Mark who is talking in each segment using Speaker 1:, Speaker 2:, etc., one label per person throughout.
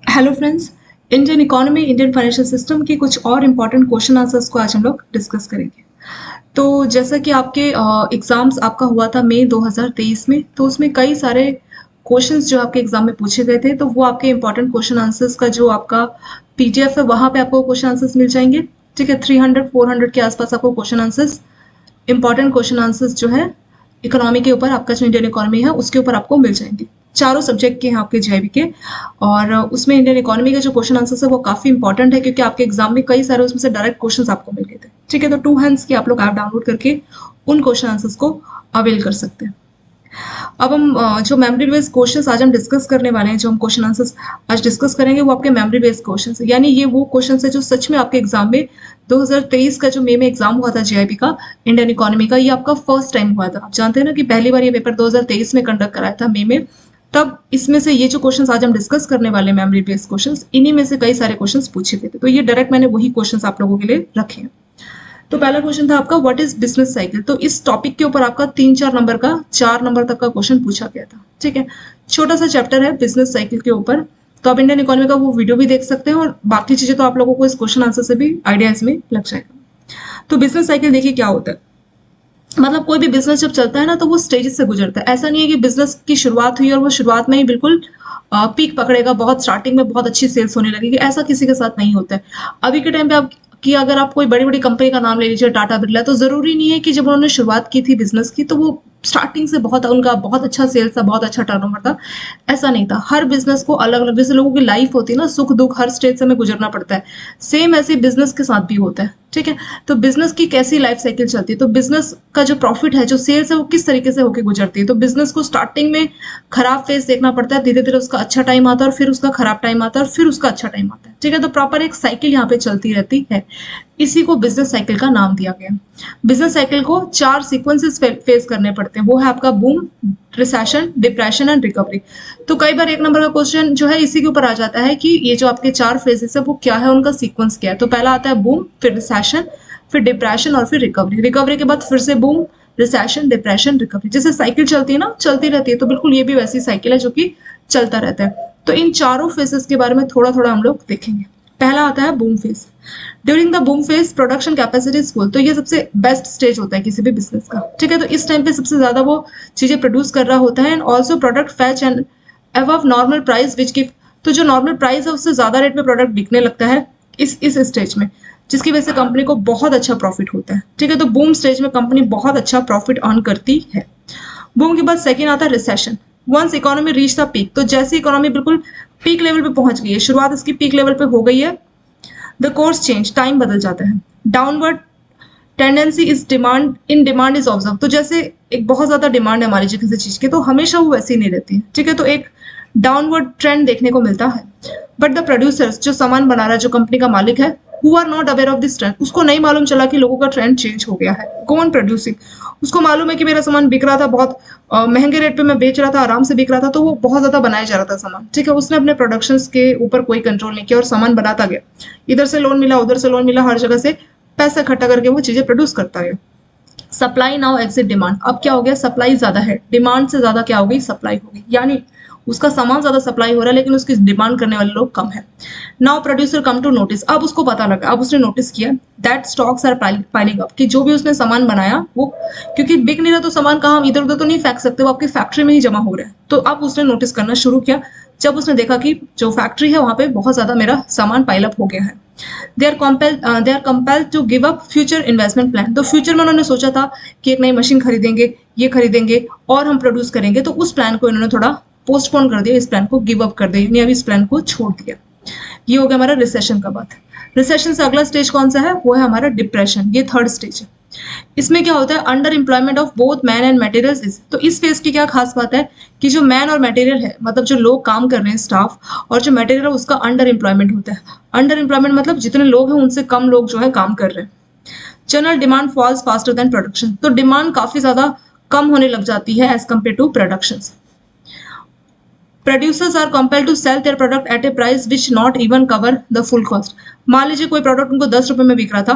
Speaker 1: Hello friends. Indian economy, Indian financial system के कुछ और इम्पोर्टेंट क्वेश्चन आंसर्स को आज हम लोग डिस्कस करेंगे। तो जैसा कि आपके एग्जाम्स आपका हुआ था मई 2023 में, तो उसमें कई सारे क्वेश्चंस जो आपके एग्जाम में पूछे गए थे, तो वो आपके इम्पोर्टेंट क्वेश्चन आंसर्स का जो आपका पीडीएफ है वहाँ पे आपको क्वेश्चन आंसर्स मिल जाएंगे। ठीक है, 300-400 के आसपास आपको question answers, important question answers जो है इकोनॉमी के ऊपर, आपका जो इंडियन इकोनॉमी है उसके ऊपर आपको मिल जाएंगे। चारों सब्जेक्ट के हैं आपके जीआईबी के। और उसमें इंडियन इकोनॉमी का जो क्वेश्चन आंसर्स है वो काफी इंपॉर्टेंट है, क्योंकि आपके एग्जाम में कई सारे उसमें से डायरेक्ट क्वेश्चन आपको मिल गए थे। ठीक है, तो टू हैंड्स की आप लोग ऐप डाउनलोड करके उन क्वेश्चन आंसर्स को अवेल कर सकते हैं। अब हम जो मेमोरी बेस्ड क्वेश्चंस आज हम डिस्कस करने वाले हैं, जो हम क्वेश्चन आंसर्स आज डिस्कस करेंगे, वो आपके मेमोरी बेस्ड क्वेश्चंस है। यानी ये वो क्वेश्चंस है जो सच में आपके एग्जाम में 2023 का जो मई में एग्जाम हुआ था जीआईबी का इंडियन इकोनॉमी का, ये आपका फर्स्ट टाइम हुआ था। आप जानते हैं ना कि पहली बार ये पेपर 2023 में कंडक्ट कराया था मई में। तब इसमें से ये जो क्वेश्चंस आज हम डिस्कस करने वाले मेमोरी बेस्ड क्वेश्चंस, इन्हीं में से कई सारे क्वेश्चंस पूछे गए थे। तो ये डायरेक्ट मैंने वही क्वेश्चंस आप लोगों के लिए रखे हैं। तो पहला क्वेश्चन था आपका व्हाट इज बिजनेस साइकिल। तो इस टॉपिक के ऊपर आपका 3-4 नंबर का 4 नंबर तक का क्वेश्चन पूछा गया था। ठीक है, छोटा सा चैप्टर है बिजनेस साइकिल के ऊपर। तो आप इंडियन इकोनॉमी का वो वीडियो भी देख सकते हैं, और बाकी चीजें तो आप लोगों को इस क्वेश्चन आंसर से भी आइडिया इसमें लग जाएगा। तो बिजनेस साइकिल देखिए क्या होता है। मतलब कोई भी बिजनेस जब चलता है ना, तो वो स्टेजेस से गुजरता है। ऐसा नहीं है कि बिजनेस की शुरुआत हुई और वो शुरुआत में ही बिल्कुल पीक पकड़ेगा, बहुत स्टार्टिंग में बहुत अच्छी सेल्स होने लगेगी। ऐसा किसी के साथ नहीं होता है। अभी के टाइम पे आप कि अगर आप कोई बड़ी बड़ी कंपनी का नाम ले लीजिए, टाटा बिरला, तो जरूरी नहीं है कि जब उन्होंने शुरुआत की थी बिजनेस की तो वो स्टार्टिंग से बहुत उनका बहुत अच्छा सेल्स था, बहुत अच्छा टर्नओवर था। ऐसा नहीं था। हर बिजनेस को अलग अलग, जैसे लोगों की लाइफ होती है ना, सुख दुख हर स्टेज से हमें गुजरना पड़ता है, सेम ऐसे बिजनेस के साथ भी होता है। ठीक है, तो बिजनेस की कैसी लाइफ साइकिल चलती है, तो बिजनेस का जो प्रॉफिट है, जो सेल्स है, वो किस तरीके से होकर गुजरती है। तो बिजनेस को स्टार्टिंग में खराब फेज देखना पड़ता है, धीरे धीरे उसका अच्छा टाइम आता है, और फिर उसका खराब टाइम आता है, और फिर उसका अच्छा टाइम आता है। ठीक है, तो प्रॉपर एक साइकिल यहाँ पे चलती रहती है। इसी को बिजनेस साइकिल का नाम दिया गया। बिजनेस साइकिल को 4 सीक्वेंसेस फेस करने पड़ते हैं। वो है आपका boom, recession, depression and recovery. तो कई बार एक नंबर का क्वेश्चन जो है इसी के ऊपर आ जाता है कि ये जो आपके 4 फेजेस है वो क्या है, उनका सीक्वेंस क्या है। तो पहला आता है बूम, फिर रिसेशन, फिर डिप्रेशन और फिर रिकवरी। रिकवरी के बाद फिर से बूम, रिसेशन, डिप्रेशन, रिकवरी। जैसे साइकिल चलती है ना, चलती रहती है, तो बिल्कुल ये भी वैसी साइकिल है जो कि चलता रहता है। तो इन चारों फेजेस के बारे में थोड़ा थोड़ा हम लोग देखेंगे। पहला आता है boom phase. During the boom phase production capacity is full. तो ये सबसे बेस्ट स्टेज होता है किसी भी बिजनेस का। ठीक है, तो इस टाइम पे सबसे ज्यादा वो चीजें प्रोड्यूस कर रहा होता है, and also product fetch and above normal price which give. तो जो नॉर्मल प्राइस है उससे ज्यादा रेट पे प्रोडक्ट बिकने लगता है इस स्टेज में, जिसकी वजह से कंपनी को बहुत अच्छा प्रॉफिट होता है। ठीक है, तो बूम स्टेज में कंपनी बहुत अच्छा प्रॉफिट अर्न करती है। बूम के बाद सेकेंड आता है recession. Once economy reach the peak. तो जैसे इकोनॉमी बिल्कुल पीक लेवल पे पहुंच गई है, शुरुआत इसकी पीक लेवल पे हो गई है, द कोर्स चेंज, टाइम बदल जाता है। Downward tendency is demand in demand is observe. तो जैसे एक बहुत ज्यादा डिमांड है हमारी किसी चीज की, तो हमेशा वो वैसी नहीं रहती है। ठीक है, तो एक डाउनवर्ड ट्रेंड देखने को मिलता है। बट द प्रोड्यूसर्स, जो सामान बना रहा है, जो कंपनी का मालिक है, who are not aware of this trend, उसको नहीं मालूम चला कि लोगों का ट्रेंड चेंज हो गया है। Go on producing. उसको मालूम है कि मेरा सामान बिक रहा था, बहुत महंगे रेट पे मैं बेच रहा था, आराम से बिक रहा था, तो वो बहुत ज्यादा बनाया जा रहा था सामान। ठीक है, उसने अपने प्रोडक्शन के ऊपर कोई कंट्रोल नहीं किया और सामान बनाता गया। इधर से लोन मिला, उधर से लोन मिला, हर जगह से पैसा इकट्ठा करके वो चीजें प्रोड्यूस करता गया। Supply now exit demand. अब क्या हो गया, सप्लाई ज्यादा है, डिमांड से ज्यादा क्या हो गई, सप्लाई हो गई। यानी उसका सामान ज्यादा सप्लाई हो रहा है, लेकिन उसकी डिमांड करने वाले लोग कम है। Now producer come to notice. अब उसको पता लगा, अब उसने नोटिस किया that stocks are piling up, कि जो भी उसने सामान बनाया वो, क्योंकि बिक नहीं रहा तो सामान कहाँ, इधर उधर तो नहीं फेंक सकते, वो आपकी फैक्ट्री में ही जमा हो रहा है। तो अब उसने नोटिस करना शुरू किया, जब उसने देखा कि जो फैक्ट्री है वहां पे बहुत ज्यादा मेरा सामान पाइलअप हो गया है। They are compelled to give up future investment plan. तो फ्यूचर में उन्होंने सोचा था कि एक नई मशीन खरीदेंगे, ये खरीदेंगे और हम प्रोड्यूस करेंगे, तो उस प्लान को इन्होंने थोड़ा पोस्टपोन कर दिया, इस प्लान को गिव अप कर दिया, यानी अभी इस प्लान को छोड़ दिया। ये हो गया हमारा रिसेशन का बात। रिसेशन से अगला स्टेज कौन सा है, वो है हमारा डिप्रेशन। ये थर्ड स्टेज है। इसमें क्या होता है, under employment of both man and materials is. तो इस फेज की क्या खास बात है कि जो मैन और मटेरियल है, मतलब जो लोग काम कर रहे हैं स्टाफ, और जो मटेरियल है उसका अंडर एम्प्लॉयमेंट होता है। अंडर एम्प्लॉयमेंट मतलब जितने लोग हैं उनसे कम लोग जो है काम कर रहे हैं। General demand falls faster than production. तो डिमांड काफी ज्यादा कम होने लग जाती है as compare to production. Producers are compelled to sell their product at a price which not even cover the full cost. मान लीजिए कोई प्रोडक्ट उनको 10 रुपए में बिक रहा था,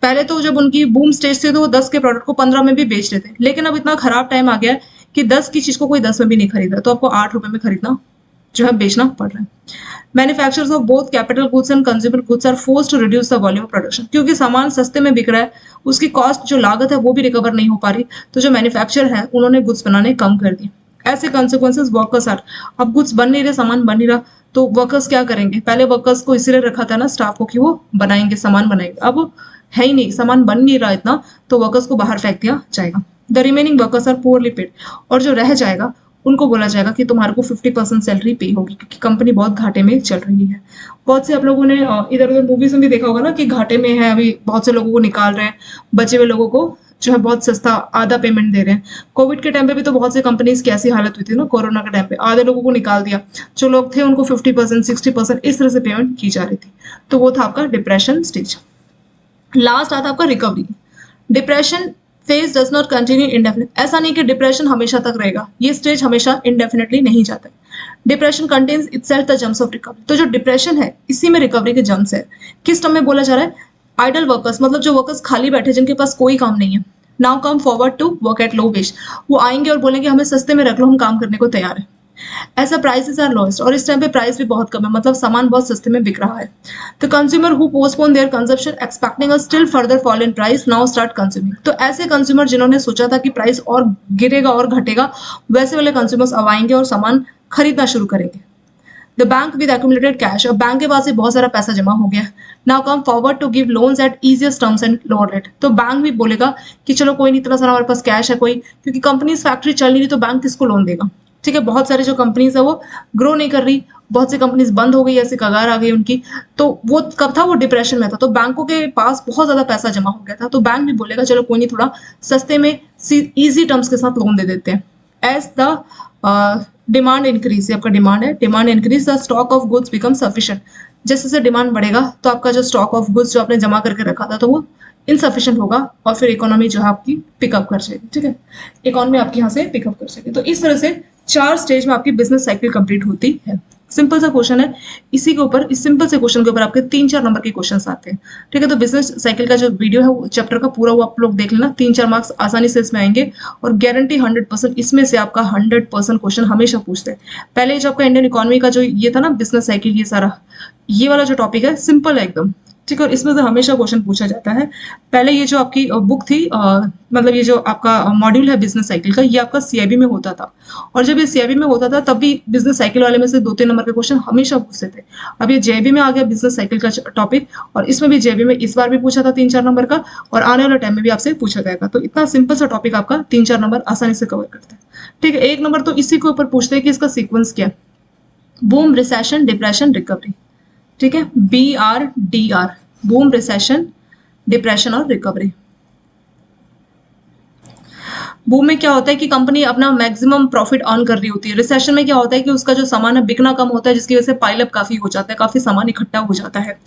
Speaker 1: पहले तो जब उनकी बूम स्टेज थी तो वो 10 के प्रोडक्ट को 15 में भी बेच रहे थे, लेकिन अब इतना खराब टाइम आ गया है कि 10 की चीज को कोई 10 में भी नहीं खरीद रहा, तो आपको 8 रुपए में खरीदना जो है बेचना पड़ रहा है। Manufacturers of both capital goods and consumer goods are forced to reduce the volume of production, क्योंकि सामान सस्ते में बिक रहा है, उसकी कॉस्ट जो लागत है वो भी रिकवर नहीं हो पा रही, तो जो मैन्युफैक्चर है उन्होंने गुड्स बनाने कम कर दी। ऐसे कॉन्सिक्वेंसेज वर्कर्स आर, अब गुड्स बन नहीं रहे, सामान बन नहीं रहा, तो वर्कर्स क्या करेंगे? पहले वर्कर्स को इसीलिए रखा था ना स्टाफ को कि वो बनाएंगे, सामान बनाएंगे, अब है ही नहीं, सामान बन नहीं रहा इतना, तो वर्कर्स को बाहर फेंक दिया जाएगा। The remaining workers are poorly paid, और जो रह जाएगा उनको बोला जाएगा कि तुम्हारे को 50% सैलरी पे होगी, क्योंकि कंपनी बहुत घाटे में चल रही है। बहुत से आप लोगों ने इधर उधर मूवीज में भी देखा होगा ना कि घाटे में है, अभी बहुत से लोगों को निकाल रहे हैं, बचे हुए लोगों को जो है बहुत सस्ता आधा पेमेंट दे रहे हैं। कोविड के टाइम पे भी तो बहुत से कंपनीज की ऐसी हालत हुई थी ना, कोरोना के टाइम पे आधे लोगों को निकाल दिया, जो लोग थे उनको 50% 60% इस तरह से पेमेंट की जा रही थी, तो वो था आपका डिप्रेशन स्टेज। लास्ट आता आपका recovery. Depression phase does not continue indefinite, ऐसा नहीं कि डिप्रेशन हमेशा तक रहेगा, ये स्टेज हमेशा इंडेफिनिटली नहीं जाता है। Depression contains itself the germs of recovery, तो जो डिप्रेशन है इसी में रिकवरी के जम्स है। किस टर्म में बोला जा रहा है? आइडल वर्कर्स, मतलब जो वर्कर्स खाली बैठे, जिनके पास कोई काम नहीं है, now come forward to work at low wage, वो आएंगे और बोलेंगे हमें सस्ते में रख लो, हम काम करने को तैयार है। ऐसा प्राइसेस आर लोएस्ट, और इस टाइम पे प्राइस भी बहुत कम है, मतलब सामान बहुत सस्ते में बिक रहा है। The consumer who postpone their consumption expecting a still further fall in price now start consuming, तो ऐसे कंज्यूमर जिन्होंने सोचा था कि प्राइस और गिरेगा और घटेगा, वैसे वाले कंज्यूमर्स अब आएंगे और सामान खरीदना शुरू करेंगे। The bank with accumulated cash, अब बैंक के पास ही बहुत सारा पैसा जमा हो गया, now come forward to give loans at easiest terms and lower rate, तो बैंक भी बोलेगा कि चलो कोई नहीं, इतना सारा हमारे पास कैश है, कोई, क्योंकि कंपनीज फैक्ट्री चल नहीं रही तो बैंक किसको लोन देगा? ठीक है, बहुत सारी जो कंपनीज है वो ग्रो नहीं कर रही, बहुत सी कंपनीज बंद हो गई, ऐसी कगार आ गई उनकी, तो वो कब था? वो डिप्रेशन में था, तो बैंकों के पास बहुत ज्यादा पैसा जमा हो गया था, तो बैंक भी बोलेगा चलो कोई नहीं, थोड़ा सस्ते में इजी टर्म्स के साथ लोन दे देते हैं। एज द डिमांड इंक्रीज, आपका डिमांड है, demand increase the stock of goods become sufficient, जैसे जैसे डिमांड बढ़ेगा तो आपका जो स्टॉक ऑफ गुड्स जो आपने जमा करके रखा था तो वो इनसफिशिएंट होगा, और फिर इकोनॉमी जो है आपकी पिकअप कर जाएगी। ठीक है, इकोनॉमी आपकी यहाँ से पिकअप कर जाएगी। तो इस तरह से 4 स्टेज में आपकी बिजनेस साइकिल कंप्लीट होती है। सिंपल सा क्वेश्चन है, इसी के ऊपर, इस सिंपल से क्वेश्चन के ऊपर आपके 3-4 नंबर के क्वेश्चंस आते हैं। ठीक है, तो बिजनेस साइकिल का जो वीडियो है वो चैप्टर का पूरा वो आप लोग देख लेना, 3-4 मार्क्स आसानी से इसमें आएंगे, और गारंटी 100% इसमें से आपका 100% क्वेश्चन हमेशा पूछते हैं। पहले जो आपका इंडियन इकोनॉमी का जो ये था ना बिजनेस साइकिल, ये सारा ये वाला जो टॉपिक है सिंपल है एकदम। ठीक है, और इसमें से हमेशा क्वेश्चन पूछा जाता है। पहले ये जो आपकी बुक थी, मतलब ये जो आपका मॉड्यूल है बिजनेस साइकिल का, ये आपका सीआईबी में होता था, और जब ये सीआईबी में होता था तब भी बिजनेस साइकिल वाले में से 2-3 नंबर के क्वेश्चन हमेशा पूछते थे। अब ये जेबी में आ गया बिजनेस साइकिल का टॉपिक, और इसमें भी जेबी में इस बार भी पूछा था 3-4 नंबर का, और आने वाले टाइम में भी आपसे पूछा जाएगा। तो इतना सिंपल सा टॉपिक आपका 3-4 नंबर आसानी से कवर करता है। ठीक है, 1 नंबर तो इसी के ऊपर पूछते हैं कि इसका सीक्वेंस क्या है, बूम, रिसेशन, डिप्रेशन, रिकवरी। ठीक है, BRDR, बूम, रिसेशन, डिप्रेशन और रिकवरी। बूम में क्या होता है कि कंपनी अपना मैक्सिमम प्रॉफिट अर्न कर रही होती है। रिसेशन में क्या होता है कि उसका जो सामान है बिकना कम होता है, जिसकी वजह से पाइलअप काफी हो जाता है, काफी सामान इकट्ठा हो जाता है।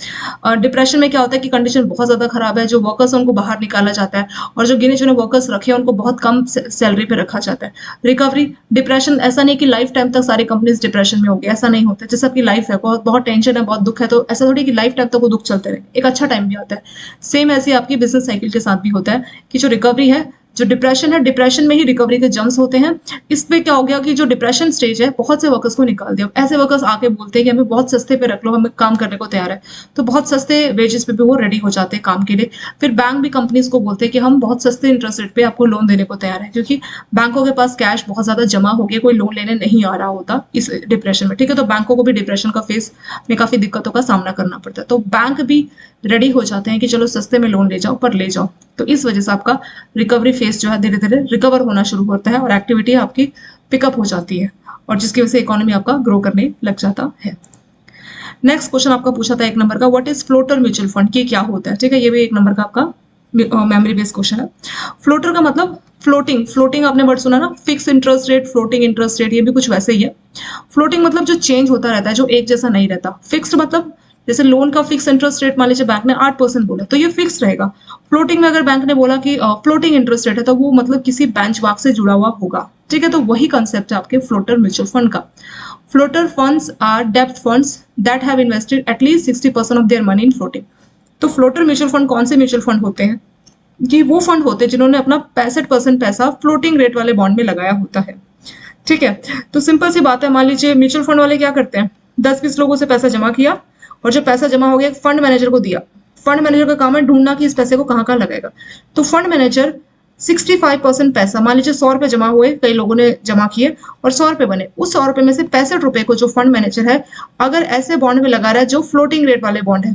Speaker 1: और डिप्रेशन में क्या होता है कि कंडीशन बहुत ज्यादा खराब है, जो वर्कर्स उनको बाहर निकाला जाता है, और जो गिने चुने वर्कर्स रखे हैं उनको बहुत कम सैलरी पे रखा जाता है। रिकवरी, डिप्रेशन ऐसा नहीं कि लाइफ टाइम तक सारी कंपनीज डिप्रेशन में होगी, ऐसा नहीं होता। जैसे आपकी लाइफ है, बहुत टेंशन है, बहुत दुख है, तो ऐसा थोड़ी कि लाइफ टाइम तक वो दुख चलते रहे, एक अच्छा टाइम भी आता है। सेम ऐसे आपकी बिजनेस साइकिल के साथ भी होता है कि जो रिकवरी है, जो डिप्रेशन है, डिप्रेशन में ही रिकवरी के जम्स होते हैं। इसमें क्या हो गया कि जो डिप्रेशन स्टेज है, बहुत से वर्कर्स को निकाल दिया। ऐसे वर्कर्स आके बोलते हैं कि हमें बहुत सस्ते पे रख लो, हमें काम करने को तैयार है, तो बहुत सस्ते वेजेस पे भी वो रेडी हो जाते हैं काम के लिए। फिर बैंक भी कंपनीज को बोलते हैं कि हम बहुत सस्ते इंटरेस्ट रेट पे आपको लोन देने को तैयार है, क्योंकि बैंकों के पास कैश बहुत ज्यादा जमा हो गया, कोई लोन लेने नहीं आ रहा होता इस डिप्रेशन में। ठीक है, तो बैंकों को भी डिप्रेशन का फेस में काफी दिक्कतों का सामना करना पड़ता है, तो बैंक भी रेडी हो जाते हैं कि चलो सस्ते में लोन ले जाओ, पर ले जाओ। तो इस वजह से आपका रिकवरी फेस जो है धीरे धीरे रिकवर होना शुरू होता है, और एक्टिविटी आपकी पिकअप हो जाती है, और जिसकी वजह से इकोनॉमी आपका ग्रो करने लग जाता है। नेक्स्ट क्वेश्चन आपका पूछा था 1 नंबर का, what is floater mutual fund, ये क्या होता है? ठीक है, ये भी 1 नंबर का आपका मेमोरी बेस्ड क्वेश्चन है। फ्लोटर का मतलब फ्लोटिंग, फ्लोटिंग आपने वर्ड सुना ना, fix interest rate, floating interest rate, ये भी कुछ वैसे ही है। फ्लोटिंग मतलब जो चेंज होता रहता है, जो एक जैसा नहीं रहता। फिक्स्ड मतलब जैसे लोन का फिक्स इंटरेस्ट रेट मान लीजिए बैंक ने 8% बोला, तो ये फिक्स रहेगा। फ्लोटिंग में अगर बैंक ने बोला कि फ्लोटिंग इंटरेस्ट रेट है, तो वो मतलब किसी बेंचमार्क से जुड़ा हुआ होगा। ठीक है, तो वही कंसेप्ट है आपके फ्लोटर म्यूचुअल फंड का। Floater funds are depth funds that have invested at least 60% of their money in floating. तो फ्लोटर म्यूचुअल फंड कौन से म्यूचुअल फंड होते हैं? कि वो फंड होते हैं जिन्होंने अपना 65% पैसा फ्लोटिंग रेट वाले बॉन्ड में लगाया होता है। ठीक है। तो सिंपल सी बात है, मान लीजिए म्यूचुअल फंड वाले क्या करते हैं, 10-20 लोगों से पैसा जमा किया और जब पैसा जमा हो गया फंड मैनेजर को दिया। फंड मैनेजर का काम है ढूंढना कि इस पैसे को कहाँ कहाँ लगाएगा। तो फंड मैनेजर 65% पैसा, मान लीजिए 100 रुपए जमा हुए, कई लोगों ने जमा किए और 100 रुपए बने, उस 100 रुपए में से 65 रुपए को जो फंड मैनेजर है अगर ऐसे बॉन्ड में लगा रहा है जो फ्लोटिंग रेट वाले बॉन्ड है।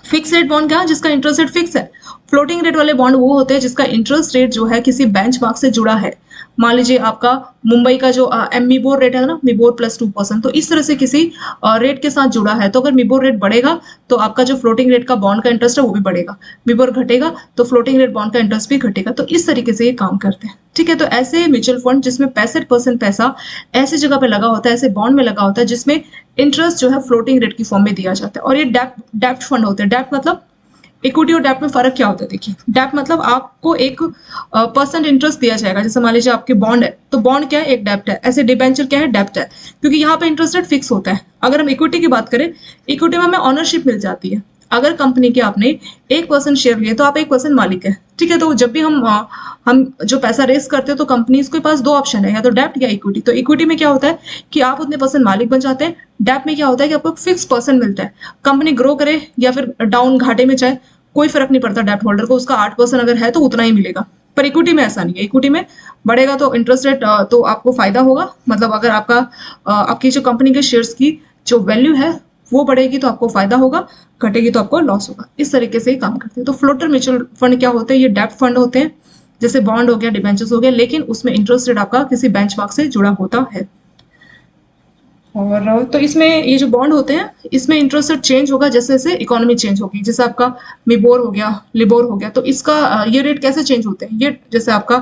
Speaker 1: फिक्स रेट बॉन्ड क्या है, जिसका इंटरेस्ट रेट फिक्स है। फ्लोटिंग रेट वाले बॉन्ड वो होते हैं जिसका इंटरेस्ट रेट जो है किसी बेंचमार्क से जुड़ा है। मान लीजिए आपका मुंबई का जो मिबोर रेट है ना, मिबोर +2%, तो इस तरह से किसी रेट के साथ जुड़ा है। तो अगर मिबोर रेट बढ़ेगा तो आपका जो फ्लोटिंग रेट का बॉन्ड का इंटरेस्ट है वो भी बढ़ेगा, मिबोर घटेगा तो फ्लोटिंग रेट बॉन्ड का इंटरेस्ट भी घटेगा। तो इस तरीके से ये काम करते हैं। ठीक है, तो ऐसे म्यूचुअल फंड जिसमें 65% पैसा ऐसी जगह पे लगा होता है, ऐसे बॉन्ड में लगा होता है जिसमें इंटरेस्ट जो है फ्लोटिंग रेट की फॉर्म में दिया जाता है। और ये डेप्ट फंड होते हैं। डेप्ट मतलब इक्विटी और डेप्ट में फर्क क्या होता है, देखिए डेप्ट मतलब आपको एक परसेंट इंटरेस्ट दिया जाएगा। जैसे मान लीजिए आपके बॉन्ड है तो बॉन्ड क्या है, एक डेप्ट है। ऐसे डिबेंचर क्या है, डेप्ट है, क्योंकि यहाँ पे इंटरेस्ट रेट फिक्स होता है। अगर हम इक्विटी की बात करें, इक्विटी में हमें ऑनरशिप मिल जाती है। अगर कंपनी के आपने 1% शेयर लिए तो आप 1% मालिक है। ठीक है, तो जब भी हम जो पैसा रेस करते हैं तो कंपनीज के पास दो ऑप्शन है, या तो डेप्ट या इक्विटी। तो इक्विटी में क्या होता है कि आप उतने % मालिक बन जाते हैं। डेप्ट में क्या होता है कि आपको फिक्स % मिलता है। कंपनी ग्रो करे या फिर डाउन घाटे में जाए कोई फर्क नहीं पड़ता डेप्ट होल्डर को, उसका 8% अगर है तो उतना ही मिलेगा। पर इक्विटी में ऐसा नहीं है। इक्विटी में बढ़ेगा तो इंटरेस्ट रेट तो आपको फायदा होगा, मतलब अगर आपकी जो कंपनी के शेयर्स की जो वैल्यू है वो बढ़ेगी तो आपको फायदा होगा, घटेगी तो आपको लॉस होगा। इस तरीके से ही काम करते हैं। तो फ्लोटर म्यूचुअल फंड क्या होते हैं, ये डेप्ट फंड होते हैं, जैसे बॉन्ड हो गया, डिबेंचर्स हो गया, लेकिन उसमें इंटरेस्ट रेट आपका किसी बेंचमार्क से जुड़ा होता है। और तो इसमें ये जो बॉन्ड होते हैं इसमें इंटरेस्ट रेट चेंज होगा जैसे जैसे इकोनॉमी चेंज होगी। जैसे आपका मिबोर हो गया, लिबोर हो गया, तो इसका ये रेट कैसे चेंज होते हैं, ये जैसे आपका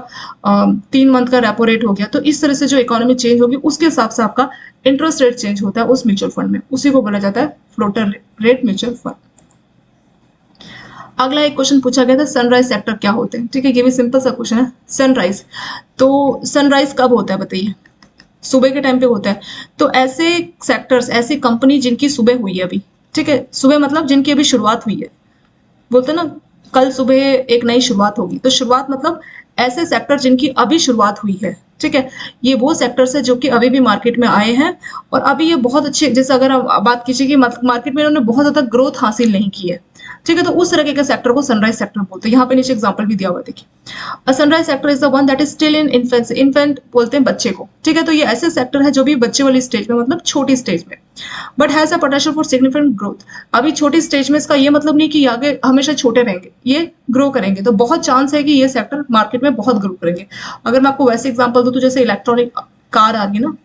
Speaker 1: 3 मंथ का रेपो रेट हो गया, तो इस तरह से जो इकोनॉमी चेंज होगी उसके हिसाब से आपका इंटरेस्ट रेट चेंज होता है उस म्यूचुअल फंड में। उसी को बोला जाता है फ्लोटर रेट म्यूचुअल फंड। अगला एक क्वेश्चन पूछा गया था, सनराइज सेक्टर क्या होते हैं। ठीक है, ये भी सिंपल सा क्वेश्चन है। सनराइज, तो सनराइज कब होता है बताइए, सुबह के टाइम पे होता है। तो ऐसे सेक्टर्स, ऐसी कंपनी जिनकी सुबह हुई है अभी, ठीक है, सुबह मतलब जिनकी अभी शुरुआत हुई है, बोलते हैं ना कल सुबह एक नई शुरुआत होगी, तो शुरुआत मतलब ऐसे सेक्टर जिनकी अभी शुरुआत हुई है। ठीक है, ये वो सेक्टर्स है जो कि अभी भी मार्केट में आए हैं और अभी ये बहुत अच्छे, जैसे अगर हम बात कीजिए कि मार्केट में इन्होंने बहुत ज्यादा ग्रोथ हासिल नहीं की है। ठीक है, तो उस तरह के सेक्टर को सनराइज सेक्टर बोलते हैं। यहाँ पे नीचे एग्जांपल भी दिया हुआ है, देखिए, अ sunrise sector is the one that is still in infancy. Infant बोलते हैं बच्चे को। ठीक है, तो ये ऐसे सेक्टर है जो भी बच्चे वाली स्टेज में, मतलब छोटी स्टेज में, but has a potential for significant growth. अभी छोटी स्टेज में, इसका ये मतलब नहीं कि आगे हमेशा छोटे रहेंगे, ये ग्रो करेंगे। तो बहुत चांस है कि ये सेक्टर मार्केट में बहुत ग्रो करेंगे। अगर मैं आपको वैसे एग्जांपल दूं तो जैसे इलेक्ट्रॉनिक कार आ गई ना,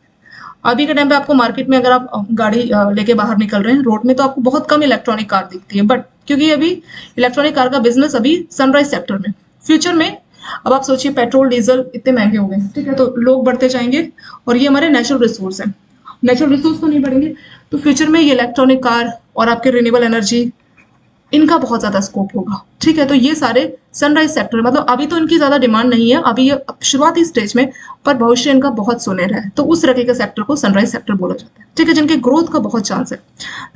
Speaker 1: अभी के टाइम पे आपको मार्केट में अगर आप गाड़ी लेके बाहर निकल रहे हैं रोड में तो आपको बहुत कम इलेक्ट्रॉनिक कार दिखती है, बट क्योंकि अभी इलेक्ट्रॉनिक कार का बिजनेस अभी सनराइज सेक्टर में, फ्यूचर में अब आप सोचिए पेट्रोल डीजल इतने महंगे हो गए, ठीक है, तो लोग बढ़ते जाएंगे और ये हमारे नेचुरल रिसोर्स है। नेचुरल रिसोर्स तो नहीं बढ़ेंगे तो फ्यूचर में ये इलेक्ट्रॉनिक कार और आपके रिन्यूएबल एनर्जी, इनका बहुत ज्यादा स्कोप होगा। ठीक है, तो ये सारे सनराइज सेक्टर, मतलब अभी तो इनकी ज्यादा डिमांड नहीं है, अभी ये शुरुआती स्टेज में, पर भविष्य इनका बहुत सुनहरा है। तो उस तरह के सेक्टर को सनराइज सेक्टर बोला जाता है। ठीक है, जिनके ग्रोथ का बहुत चांस है।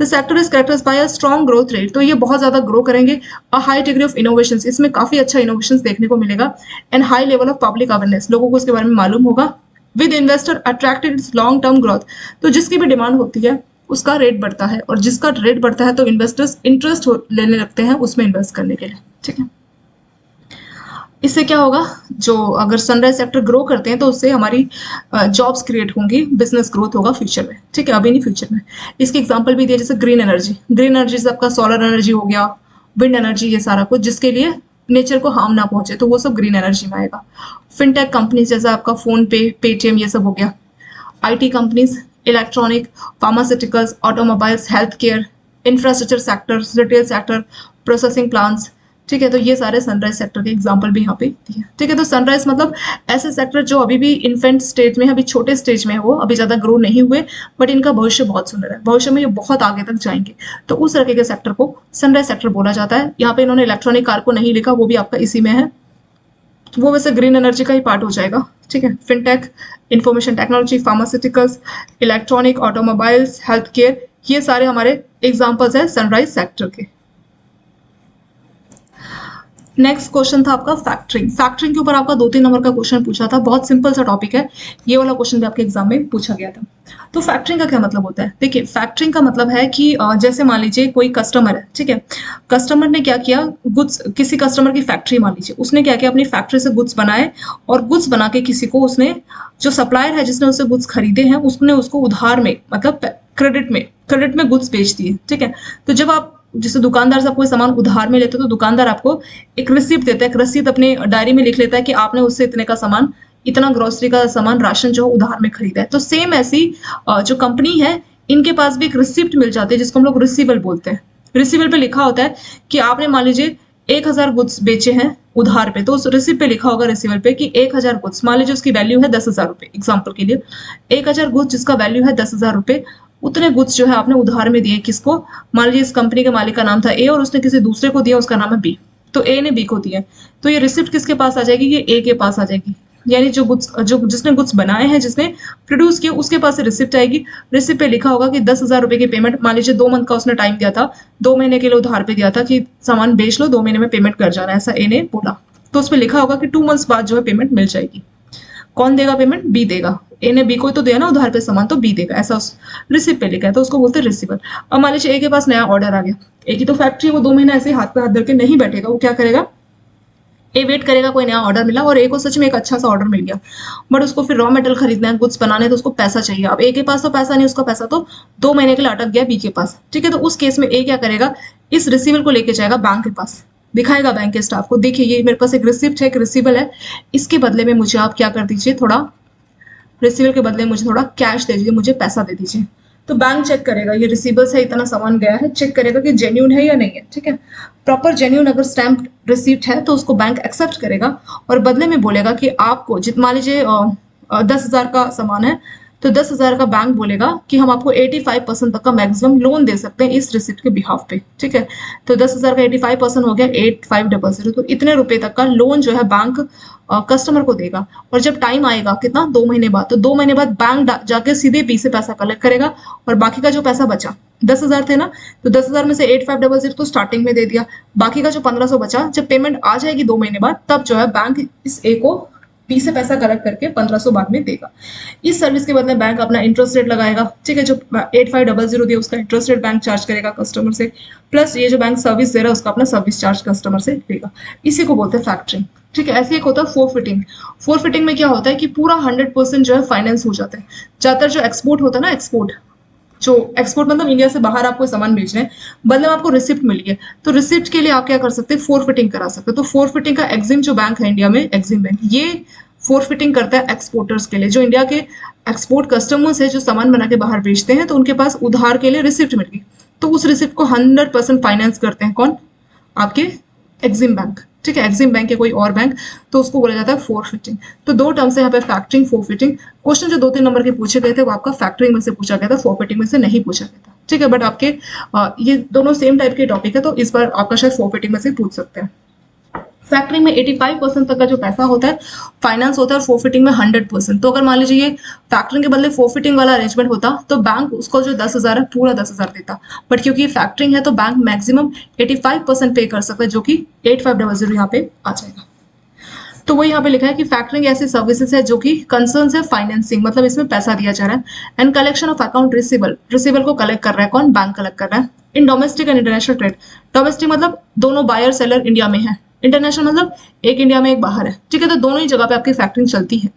Speaker 1: The sector is characterize by a strong growth rate, तो ये बहुत ज्यादा ग्रो करेंगे। A high degree of innovation, इसमें काफी अच्छा इनोवेशन देखने को मिलेगा। And high level of public awareness, लोगों को इसके बारे में मालूम होगा। With investor attracted its long term growth, तो जिसकी भी डिमांड होती है उसका रेट बढ़ता है, और जिसका रेट बढ़ता है तो इन्वेस्टर्स इंटरेस्ट लेने लगते हैं उसमें इन्वेस्ट करने के लिए। ठीक है, इससे क्या होगा, जो अगर सनराइज सेक्टर ग्रो करते हैं तो उससे हमारी जॉब्स क्रिएट होंगी, बिजनेस ग्रोथ होगा फ्यूचर में। ठीक है, अभी नहीं, फ्यूचर में। इसके एग्जांपल भी दिए, जैसे ग्रीन एनर्जी। ग्रीन एनर्जी से आपका सोलर एनर्जी हो गया, विंड एनर्जी, ये सारा कुछ जिसके लिए नेचर को हार्म ना पहुंचे, तो वो सब ग्रीन एनर्जी में आएगा। फिनटेक कंपनीज जैसा आपका फोन पे, पेटीएम, ये सब हो गया। IT companies, electronic, pharmaceuticals, automobiles, health care, infrastructure sector, retail sector, processing plants. ठीक है, तो ये सारे सनराइज सेक्टर के एग्जांपल भी यहाँ पे दिए। ठीक है, तो सनराइज मतलब ऐसे सेक्टर जो अभी भी इन्फेंट स्टेज में है, अभी छोटे स्टेज में है, वो अभी ज्यादा ग्रो नहीं हुए, बट इनका भविष्य बहुत सुंदर है, भविष्य में ये बहुत आगे तक जाएंगे। तो उस तरह के सेक्टर को सनराइज सेक्टर बोला जाता है। यहाँ पे इन्होंने इलेक्ट्रॉनिक कार को नहीं लिखा, वो भी आपका इसी में है, वो वैसे ग्रीन एनर्जी का ही पार्ट हो जाएगा। ठीक है, fintech, information technology, pharmaceuticals, electronic, automobiles, health care, ये सारे हमारे एग्जांपल्स हैं सनराइज सेक्टर के। नेक्स्ट क्वेश्चन था आपका फैक्टरिंग। फैक्टरिंग के ऊपर आपका 2-3 नंबर का क्वेश्चन पूछा था, बहुत सिंपल सा टॉपिक है, ये वाला क्वेश्चन भी आपके एग्जाम में पूछा गया था। तो फैक्टरिंग का क्या मतलब होता है? देखिए, फैक्टरिंग का मतलब है कि जैसे मान लीजिए कोई कस्टमर है, ठीक है, कस्टमर ने क्या किया, गुड्स, किसी कस्टमर की फैक्ट्री मान लीजिए, उसने क्या किया, अपनी फैक्ट्री से गुड्स बनाए और गुड्स बना के किसी को उसने, जो सप्लायर है जिसने उससे गुड्स खरीदे हैं, उसने उसको उधार में, मतलब क्रेडिट में गुड्स बेच दिए, ठीक है। तो जब आप, जैसे दुकानदार से आप कोई सामान उधार में लेते हो तो दुकानदार आपको एक रिसिप्ट देता है, एक रसीद अपने डायरी में लिख लेता है कि आपने उससे इतने का सामान, इतना ग्रोसरी का सामान, राशन जो उधार में खरीदा है। तो सेम ऐसी जो कंपनी है, इनके पास भी एक रिसिप्ट मिल जाती है जिसको हम लोग रिसीवल बोलते हैं। रिसीवल पे लिखा होता है कि आपने मान लीजिए 1000 गुड्स बेचे हैं उधार पे, तो उस रिसिप्ट पे लिखा होगा रिसीवल पे कि 1000 गुड्स, मान लीजिए उसकी वैल्यू है 10,000 रुपए, एग्जाम्पल के लिए 1000 गुड्स जिसका वैल्यू है 10,000 रुपए, उतने गुड्स जो है आपने उधार में दिए किसको, मान लीजिए इस कंपनी के मालिक का नाम था ए और उसने किसी दूसरे को दिया, उसका नाम है बी, तो ए ने बी को दिया, तो ये रिसिप्ट किसके पास आ जाएगी, ये ए के पास आ जाएगी, यानी जो गुड्स, जो जिसने गुड्स बनाए हैं, जिसने प्रोड्यूस किया, उसके पास से रिसिप्ट आएगी। रिसिप्ट पे लिखा होगा कि 10,000 रुपए की पेमेंट, मान लीजिए 2 मंथ का उसने टाइम दिया था, 2 महीने के लिए उधार पे दिया था कि सामान बेच लो, 2 महीने में पेमेंट कर जाना, ऐसा ए ने बोला, तो उस पर लिखा होगा कि 2 मंथ्स बाद जो है पेमेंट मिल जाएगी। कौन देगा पेमेंट, बी देगा, ए ने बी को तो दिया ना उधार पे सामान, तो बी देगा, ऐसा उस रिसिप्ट पे लिखा है, तो उसको बोलते हैं रिसीवर। अब मान लीजिए ए के पास नया ऑर्डर आ गया, ए की तो फैक्ट्री है, वो 2 महीने ऐसे हाथ पे हाथ धर के नहीं बैठेगा, वो क्या करेगा, ए वेट करेगा कोई नया ऑर्डर मिला, और ए को सच में एक अच्छा सा ऑर्डर मिल गया, बट उसको फिर रॉ मटेरियल खरीदना है, गुड्स बनाने, तो उसको पैसा चाहिए। अब ए के पास तो पैसा नहीं, उसका पैसा तो 2 महीने के लिए अटक गया बी के पास, ठीक है। तो उस केस में ए क्या करेगा, इस रिसीवल को लेके जाएगा बैंक के पास, दिखाएगा बैंक के स्टाफ को, देखिए ये मेरे पास एक रिसिप्ट है, एक रिसीवल है, इसके बदले में मुझे आप क्या कर दीजिए, थोड़ा रिसीवर के बदले मुझे थोड़ा कैश दे दीजिए, मुझे पैसा दे दीजिए। तो बैंक चेक करेगा, ये रिसीवर्स है, इतना सामान गया है, चेक करेगा कि जेन्यून है या नहीं है, ठीक है। प्रॉपर जेन्यून अगर स्टैम्प रिसीप्ट है तो उसको बैंक एक्सेप्ट करेगा और बदले में बोलेगा कि आपको मान लीजिए 10,000 का सामान है, तो 10,000 का बैंक बोलेगा कि हम आपको 85% तक का मैक्सिमम लोन दे सकते हैं इस रिसिप्ट के बिहाफ पे, ठीक है। तो 10,000 का 85% हो गया 8500, तो इतने रुपए तक का लोन जो है बैंक कस्टमर को देगा। और जब टाइम आएगा कितना, 2 महीने बाद, तो 2 महीने बाद बैंक जाके सीधे बी से पैसा कलेक्ट करेगा और बाकी का जो पैसा बचा, 10,000 थे ना, तो 10,000 में से 8500 तो स्टार्टिंग में दे दिया, बाकी का जो 1500 बचा, जब पेमेंट आ जाएगी 2 महीने बाद, तब जो है बैंक इस ए को बी से पैसा कलेक्ट करके 1500 बाद में देगा। इस सर्विस के बदले बैंक अपना इंटरेस्ट रेट लगाएगा, ठीक है, जो 8500 दिया उसका इंटरेस्ट रेट बैंक चार्ज करेगा कस्टमर से, प्लस ये जो बैंक सर्विस दे रहा है उसका अपना सर्विस चार्ज कस्टमर से लेगा। इसी को बोलते हैं फैक्टरिंग, ठीक है। ऐसे एक होता है फोरफिटिंग। फोरफिटिंग में क्या होता है कि पूरा 100% जो है फाइनेंस हो जाता है। ज्यादातर जो एक्सपोर्ट होता है ना, एक्सपोर्ट मतलब इंडिया से बाहर आप कोई सामान बेच रहे हैं, बदले में आपको रिसिप्ट मिल गया, तो रिसिप्ट के लिए आप क्या कर सकते हैं, फोरफिटिंग करा सकते हैं। तो फोरफिटिंग का एक्जिम जो बैंक है इंडिया में, एक्जिम बैंक, ये फोरफिटिंग करता है एक्सपोर्टर्स के लिए, जो इंडिया के एक्सपोर्ट कस्टमर्स है जो सामान बना के बाहर बेचते हैं, तो उनके पास उधार के लिए रिसिप्ट मिल गई, तो उस रिसिप्ट को 100% फाइनेंस करते हैं कौन, आपके एक्जिम बैंक, ठीक है, एक्जिम बैंक या कोई और बैंक, तो उसको बोला जाता है फोरफिटिंग। तो 2 टर्म से यहाँ पे फैक्टरिंग, फोरफिटिंग। क्वेश्चन जो 2-3 नंबर के पूछे गए थे वो आपका फैक्टरिंग में से पूछा गया था, फोरफिटिंग में से नहीं पूछा गया था, ठीक है। बट आपके ये दोनों सेम टाइप के टॉपिक है, तो इस बार आपका शायद फोरफिटिंग में से पूछ सकते हैं। फैक्टरिंग में 85% तक का जो पैसा होता है फाइनेंस होता है, और फोरफिटिंग में 100%। तो अगर मान लीजिए ये फैक्टरिंग के बदले फोरफिटिंग वाला अरेंजमेंट होता तो बैंक उसको जो 10,000 है पूरा 10,000 देता, बट क्योंकि ये फैक्टरिंग है तो बैंक मैक्सिमम 85% पे कर सकता है, जो कि 8500 यहाँ पे आ जाएगा। तो वो यहाँ पे लिखा है कि फैक्टरिंग ऐसी सर्विसेज है जो कि कंसर्न है फाइनेंसिंग, मतलब इसमें पैसा दिया जा रहा है, एंड कलेक्शन ऑफ अकाउंट रिसीवल को कलेक्ट कर रहा है कौन, बैंक कलेक्ट कर रहा है। In domestic and international trade, domestic मतलब दोनों बायर सेलर इंडिया में है, इंटरनेशनल मतलब एक इंडिया में एक बाहर है, ठीक है, तो दोनों ही जगह पे आपकी फैक्टरिंग चलती है।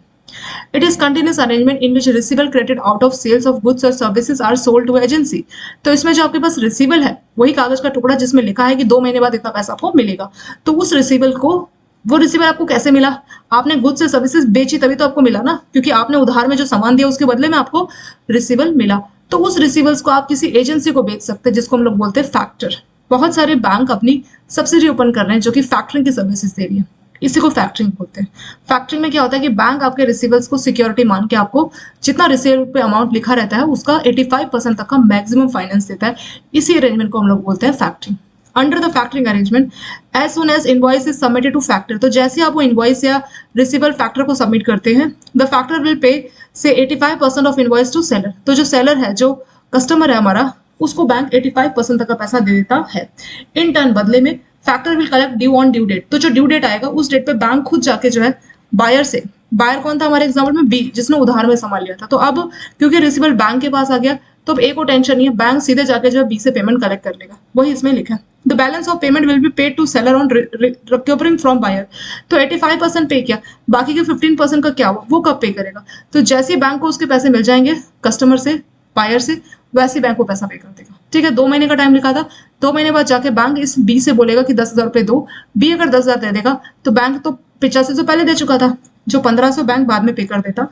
Speaker 1: It is continuous arrangement in which receivable credit out of sales of goods और services are sold to agency. तो इसमें जो आपके पास रिसीवल है वही कागज का टुकड़ा जिसमें लिखा है कि 2 महीने बाद इतना पैसा आपको मिलेगा, तो उस रिसीवल को, वो रिसीवल आपको कैसे मिला, आपने गुड्स से सर्विसेज बेची तभी तो आपको मिला ना, क्योंकि आपने उधार में जो सामान दिया उसके बदले में आपको रिसीवल मिला, तो उस रिसीवल्स को आप किसी एजेंसी को बेच सकते हैं जिसको हम लोग बोलते हैं फैक्टर। बहुत सारे बैंक अपनी सब्सिडी ओपन कर रहे हैं जो कि फैक्टरिंग की सर्विसेज दे रही है, इसी को फैक्टरिंग बोलते हैं। फैक्टरिंग में क्या होता है कि बैंक आपके रिसीवर्स को सिक्योरिटी मान के आपको जितना रिसीव पे अमाउंट लिखा रहता है उसका 85% तक का मैक्सिमम फाइनेंस देता है, इसी अरेंजमेंट को हम लोग बोलते हैं factoring. Under the factoring arrangement, as soon as invoice is submitted to factor, तो जैसे आप वो इनवॉइस या रिसीवर फैक्टर को सबमिट करते हैं, द फैक्टर विल पे से 85% ऑफ इनवॉइस टू सेलर, तो जो सेलर है, जो कस्टमर है हमारा, उसको बैंक 85% तक का पैसा दे देता है। इन टर्न बदले में factor will collect due on due date, तो जो ड्यू डेट आएगा उस डेट पे बैंक खुद जाके जो है बायर से, बायर कौन था हमारे एग्जाम्पल में, बी, जिसने उधार में सामान लिया था, तो अब क्योंकि रिसीवेबल बैंक के पास आ गया तो अब ए को टेंशन नहीं है, बैंक सीधे जाके जो है बी से पेमेंट कलेक्ट कर लेगा, वही इसमें लिखा है। The balance of payment will be paid to seller on recovering from buyer, तो 85% पे किया, बाकी के 15% का क्या हुआ, वो कब पे करेगा, तो जैसे ही बैंक को उसके पैसे मिल जाएंगे कस्टमर से, बायर से, वैसे बैंक को पैसा पे कर देगा। ठीक है, 2 महीने का टाइम लिखा था, 2 महीने बाद जाके बैंक इस बी से बोलेगा कि 10,000 रुपये दो, बी अगर 10,000 दे देगा तो बैंक तो 8500 पहले दे चुका था, जो 1500 बैंक बाद में पे कर देता,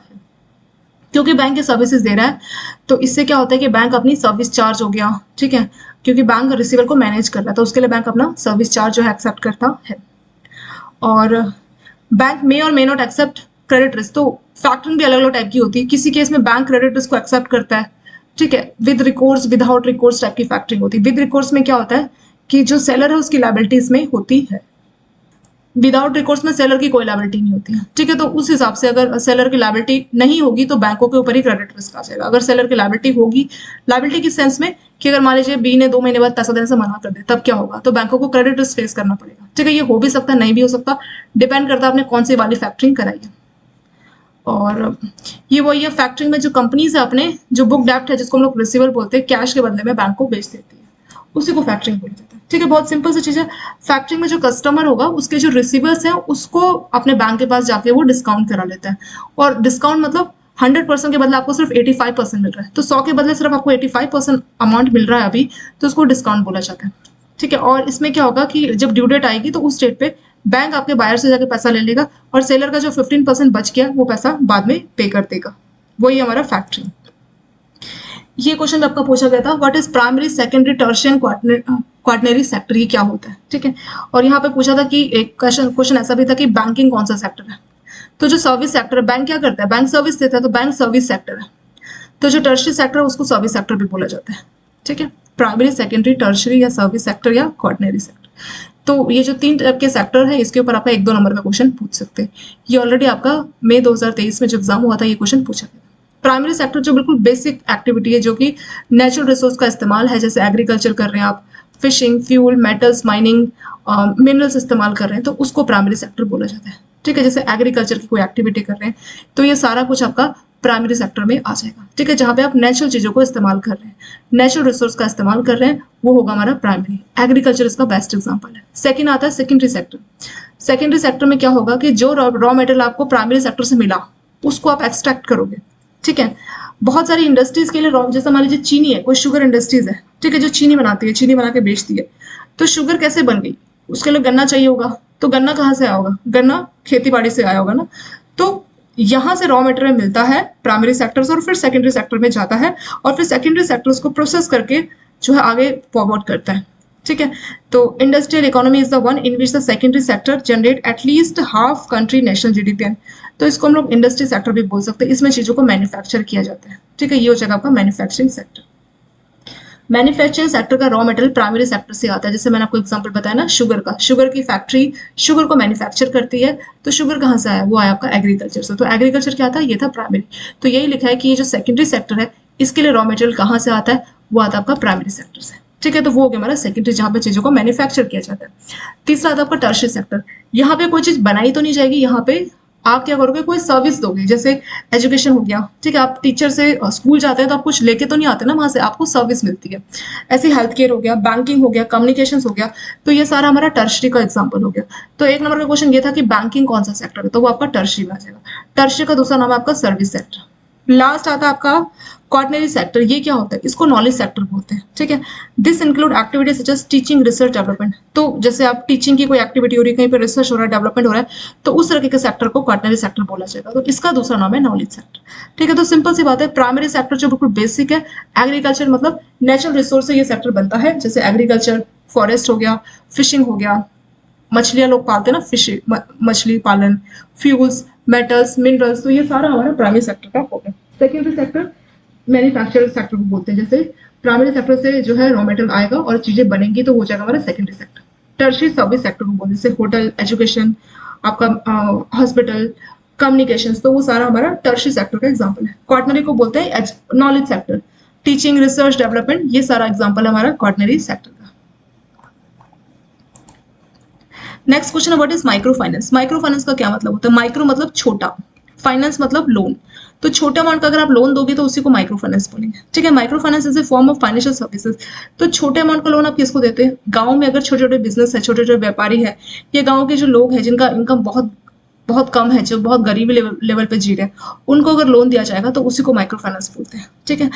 Speaker 1: क्योंकि बैंक के सर्विसेज दे रहा है, तो इससे क्या होता है कि बैंक अपनी सर्विस चार्ज हो गया, ठीक है, क्योंकि बैंक रिसीवर को मैनेज कर रहा है तो उसके लिए बैंक अपना सर्विस चार्ज जो है एक्सेप्ट करता है। और बैंक मे और may not accept credit risk, तो फैक्टरिंग भी अलग अलग टाइप की होती है, किसी केस में बैंक क्रेडिट रिस्क को एक्सेप्ट करता है, ठीक है, with recourse without recourse type की फैक्टरिंग होती है। विद रिकोर्स में क्या होता है कि जो सेलर है उसकी लायबिलिटी इसमें होती है, विदाउट रिकोर्स में सेलर की कोई लायबिलिटी नहीं होती है, ठीक है, तो उस हिसाब से अगर सेलर की लायबिलिटी नहीं होगी तो बैंकों के ऊपर ही क्रेडिट रिस्क आ जाएगा। अगर सेलर की लायबिलिटी होगी, लायबिलिटी की सेंस में कि अगर मान लीजिए बी ने 2 महीने बाद पैसा देने से मना कर दे, तब क्या होगा, तो बैंकों को क्रेडिट रिस्क फेस करना पड़ेगा, ठीक है, ये हो भी सकता है नहीं भी हो सकता, डिपेंड करता है आपने कौन सी वाली फैक्टरिंग कराई है। और ये वही है फैक्टरिंग में जो कंपनीज है अपने जो बुक डेप्ट है जिसको हम लोग रिसीवर बोलते हैं, कैश के बदले में बैंक को बेच देती है, उसी को फैक्टरिंग बोला जाता है। ठीक है, बहुत सिंपल सी चीज है। फैक्टरिंग में जो कस्टमर होगा उसके जो रिसीवर्स हैं उसको अपने बैंक के पास जाके वो डिस्काउंट करा लेता है, और डिस्काउंट मतलब 100% के बदले आपको सिर्फ 85% मिल रहा है, तो 100 के बदले सिर्फ आपको 85% अमाउंट मिल रहा है अभी, तो उसको डिस्काउंट बोला जाता है। ठीक है, और इसमें क्या होगा कि जब ड्यू डेट आएगी तो उस डेट पे बैंक आपके बायर से जाके पैसा ले लेगा और सेलर का जो 15% बच गया वो पैसा बाद में पे कर देगा, वही हमारा फैक्टरिंग। ये क्वेश्चन आपका पूछा गया था, what is primary secondary tertiary quaternary sector, ये क्या होता है। ठीक है, और यहाँ पे पूछा था कि एक क्वेश्चन ऐसा भी था कि बैंकिंग कौन सा सेक्टर है, तो जो सर्विस सेक्टर है, बैंक क्या करता है, बैंक सर्विस देता है, तो बैंक सर्विस सेक्टर है, तो जो टर्शियरी सेक्टर है उसको सर्विस सेक्टर भी बोला जाता है। ठीक है, प्राइमरी सेकेंडरी टर्शियरी या सर्विस सेक्टर या क्वाटरनरी सेक्टर, तो ये जो 3 टाइप के सेक्टर है इसके ऊपर आपका 1-2 नंबर का क्वेश्चन पूछ सकते हैं। ये ऑलरेडी आपका मई 2023 में जो एग्जाम हुआ था ये क्वेश्चन पूछा गया। प्राइमरी सेक्टर जो बिल्कुल बेसिक एक्टिविटी है जो कि नेचुरल रिसोर्स का इस्तेमाल है, जैसे एग्रीकल्चर कर रहे हैं आप, fishing, fuel, metals, mining, minerals इस्तेमाल कर रहे हैं, तो उसको प्राइमरी सेक्टर बोला जाता है। ठीक है, जैसे एग्रीकल्चर की कोई एक्टिविटी कर रहे हैं तो ये सारा कुछ आपका प्राइमरी सेक्टर में आ जाएगा। ठीक है, जहाँ पे आप नेचुरल चीजों को इस्तेमाल कर रहे हैं, नेचुरल रिसोर्स का इस्तेमाल कर रहे हैं, वो होगा हमारा प्राइमरी। एग्रीकल्चर इसका बेस्ट एग्जांपल है। सेकंड आता है सेकेंडरी सेक्टर। सेकेंडरी सेक्टर में क्या होगा कि जो रॉ मटेरियल आपको प्राइमरी सेक्टर से मिला उसको आप एक्सट्रैक्ट करोगे। ठीक है, बहुत सारी इंडस्ट्रीज के लिए रॉ, जैसे मान लीजिए चीनी है, कोई शुगर इंडस्ट्रीज है, ठीक है, जो चीनी बनाती है, चीनी बना के बेचती है, तो शुगर कैसे बन गई, उसके लिए गन्ना चाहिए होगा, तो गन्ना कहाँ से आया होगा, गन्ना खेती बाड़ी से आया होगा ना, तो यहाँ से रॉ मटेरियल मिलता है प्राइमरी सेक्टर से और फिर सेकेंडरी सेक्टर में जाता है और फिर सेकेंडरी सेक्टर उसको प्रोसेस करके जो है आगे फॉरवर्ड करता है। ठीक है, तो industrial economy is the one in which the secondary sector generate at least half country national GDP, तो इसको हम लोग इंडस्ट्री सेक्टर भी बोल सकते हैं। इसमें चीजों को मैन्युफैक्चर किया जाता है। ठीक है, ये हो जाएगा आपका मैन्युफैक्चरिंग सेक्टर। मैन्युफैक्चरिंग सेक्टर का रॉ मटेरियल प्राइमरी सेक्टर से आता है, जैसे मैंने आपको एग्जांपल बताया ना शुगर का, शुगर की फैक्ट्री शुगर को मैन्युफैक्चर करती है, तो शुगर कहाँ से आया, वो आया आपका एग्रीकल्चर से, तो एग्रीकल्चर क्या था, ये था प्राइमरी। तो यही लिखा है कि ये जो सेकेंडरी सेक्टर है इसके लिए रॉ मटेरियल कहाँ से आता है, वो आता है आपका प्राइमरी सेक्टर से। ठीक है, तो वो हो गया हमारा सेकेंडरी, जहाँ पे चीजों को मैन्युफैक्चर किया जाता है। तीसरा आता है आपका टर्शियरी सेक्टर। यहाँ पे कोई चीज बनाई तो नहीं जाएगी, यहाँ पे आप क्या करोगे, कोई सर्विस दोगे, जैसे एजुकेशन हो गया। ठीक है, आप टीचर से स्कूल जाते हैं तो आप कुछ लेके तो नहीं आते ना, वहां से आपको सर्विस मिलती है। ऐसे हेल्थ केयर हो गया, बैंकिंग हो गया, कम्युनिकेशन हो गया, तो ये सारा हमारा टर्शियरी का एग्जाम्पल हो गया। तो 1 नंबर का क्वेश्चन ये था कि बैंकिंग कौन सा सेक्टर है, तो वो आपका टर्शियरी में आ जाएगा। टर्शियरी का दूसरा नाम है आपका सर्विस सेक्टर। लास्ट आता है आपका क्वाटरनरी सेक्टर। ये क्या होता है, इसको नॉलेज सेक्टर बोलते हैं। ठीक है, this include activities such as teaching, research, development. तो जैसे आप टीचिंग की कोई एक्टिविटी हो रही है, कहीं पे रिसर्च हो रहा है, डेवलपमेंट हो रहा है, तो उस तरह के सेक्टर को क्वाटरनरी सेक्टर बोला जाएगा। तो इसका दूसरा नाम है नॉलेज सेक्टर। ठीक है, तो सिंपल सी बात है, प्राइमरी सेक्टर जो बिल्कुल बेसिक है, एग्रीकल्चर मतलब नेचुरल रिसोर्स से ये सेक्टर बनता है, जैसे एग्रीकल्चर, फॉरेस्ट हो गया, फिशिंग हो गया, मछलियां लोग पालते हैं ना, फिशिंग, मछली पालन, फ्यूल्स, मेटल्स, मिनरल्स, तो ये सारा हमारा प्राइमरी सेक्टर का हो गया। सेकेंडरी सेक्टर मैन्युफैक्चरिंग सेक्टर को बोलते हैं, जैसे प्राइमरी सेक्टर से जो है रॉ मटेरियल आएगा और चीजें बनेंगी तो हो जाएगा हमारा secondary sector. Tertiary service sector को बोलते हैं, जैसे होटल, एजुकेशन, आपका हॉस्पिटल, कम्युनिकेशन, तो वो सारा हमारा टर्शियरी सेक्टर का एग्जाम्पल है। क्वाटरनरी को बोलते हैं knowledge sector, teaching, research, development, ये सारा एग्जाम्पल है हमारा क्वाटरनरी सेक्टर का। नेक्स्ट क्वेश्चन है what is micro finance. Micro finance का क्या मतलब होता है? माइक्रो मतलब छोटा, फाइनेंस मतलब लोन। तो छोटे अमाउंट का अगर आप लोन दोगे तो उसी को माइक्रो फाइनेंस बोलेंगे, ठीक है। Micro finance is a form of financial services. तो छोटे अमाउंट का लोन आप किसको देते हैं? गांव में अगर छोटे छोटे बिजनेस है, छोटे छोटे व्यापारी है, या गांव के जो लोग हैं जिनका इनकम बहुत बहुत कम है, जो बहुत गरीबी लेवल पे जी रहे हैं, उनको अगर लोन दिया जाएगा तो उसी को माइक्रो फाइनेंस बोलते हैं, ठीक है।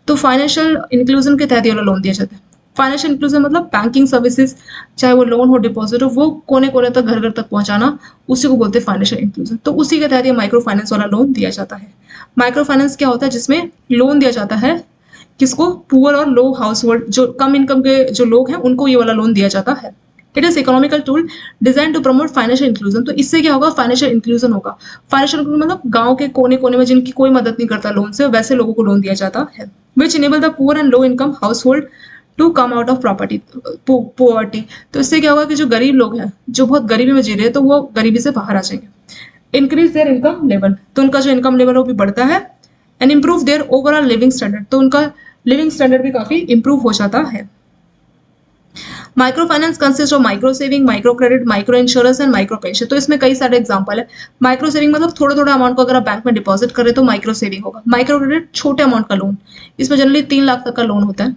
Speaker 1: तो फाइनेंशियल इंक्लूजन के तहत ये लोन दिया जाता है। फाइनेंशियल इंक्लूजन मतलब बैंकिंग सर्विसेज, चाहे वो लोन हो, डिपॉजिट हो, वो कोने कोने तक, घर घर तक पहुंचाना, उसी को बोलते हैं फाइनेंशियल इंक्लूजन। तो उसी के तहत ये माइक्रो फाइनेंस वाला लोन दिया जाता है। माइक्रो फाइनेंस क्या होता है? जिसमें लोन दिया जाता है किसको? पुअर और लो हाउस होल्ड, जो कम इनकम के जो लोग हैं, उनको ये वाला लोन दिया जाता है। It is economical tool design to promote financial inclusion. तो इससे क्या होगा? फाइनेंशियल इंक्लूजन होगा। फाइनेंशियल इंक्लूजन मतलब गांव के कोने कोने में जिनकी कोई मदद नहीं करता लोन से, वैसे लोगों को लोन दिया जाता है। Which enable the poor and low income household to come out of property poverty. तो इससे क्या होगा कि जो गरीब लोग हैं, जो बहुत गरीबी में जी रहे हैं, तो वो गरीबी से बाहर आ जाएंगे। इंक्रीज देयर इनकम लेवल, तो उनका जो इनकम लेवल है वो भी बढ़ता है। And improve their overall living standard, तो उनका लिविंग स्टैंडर्ड भी काफी इंप्रूव हो जाता है। Micro finance consist of micro saving, micro credit, micro insurance and micro pension. तो इसमें कई सारे एग्जांपल है। माइक्रो सेविंग मतलब थोड़ा थोड़ा अमाउंट को अगर आप बैंक में डिपॉजिट करें तो माइक्रो सेविंग होगा। माइक्रो क्रेडिट छोटे अमाउंट का लोन, इसमें जनरली 3 लाख तक का लोन होता है।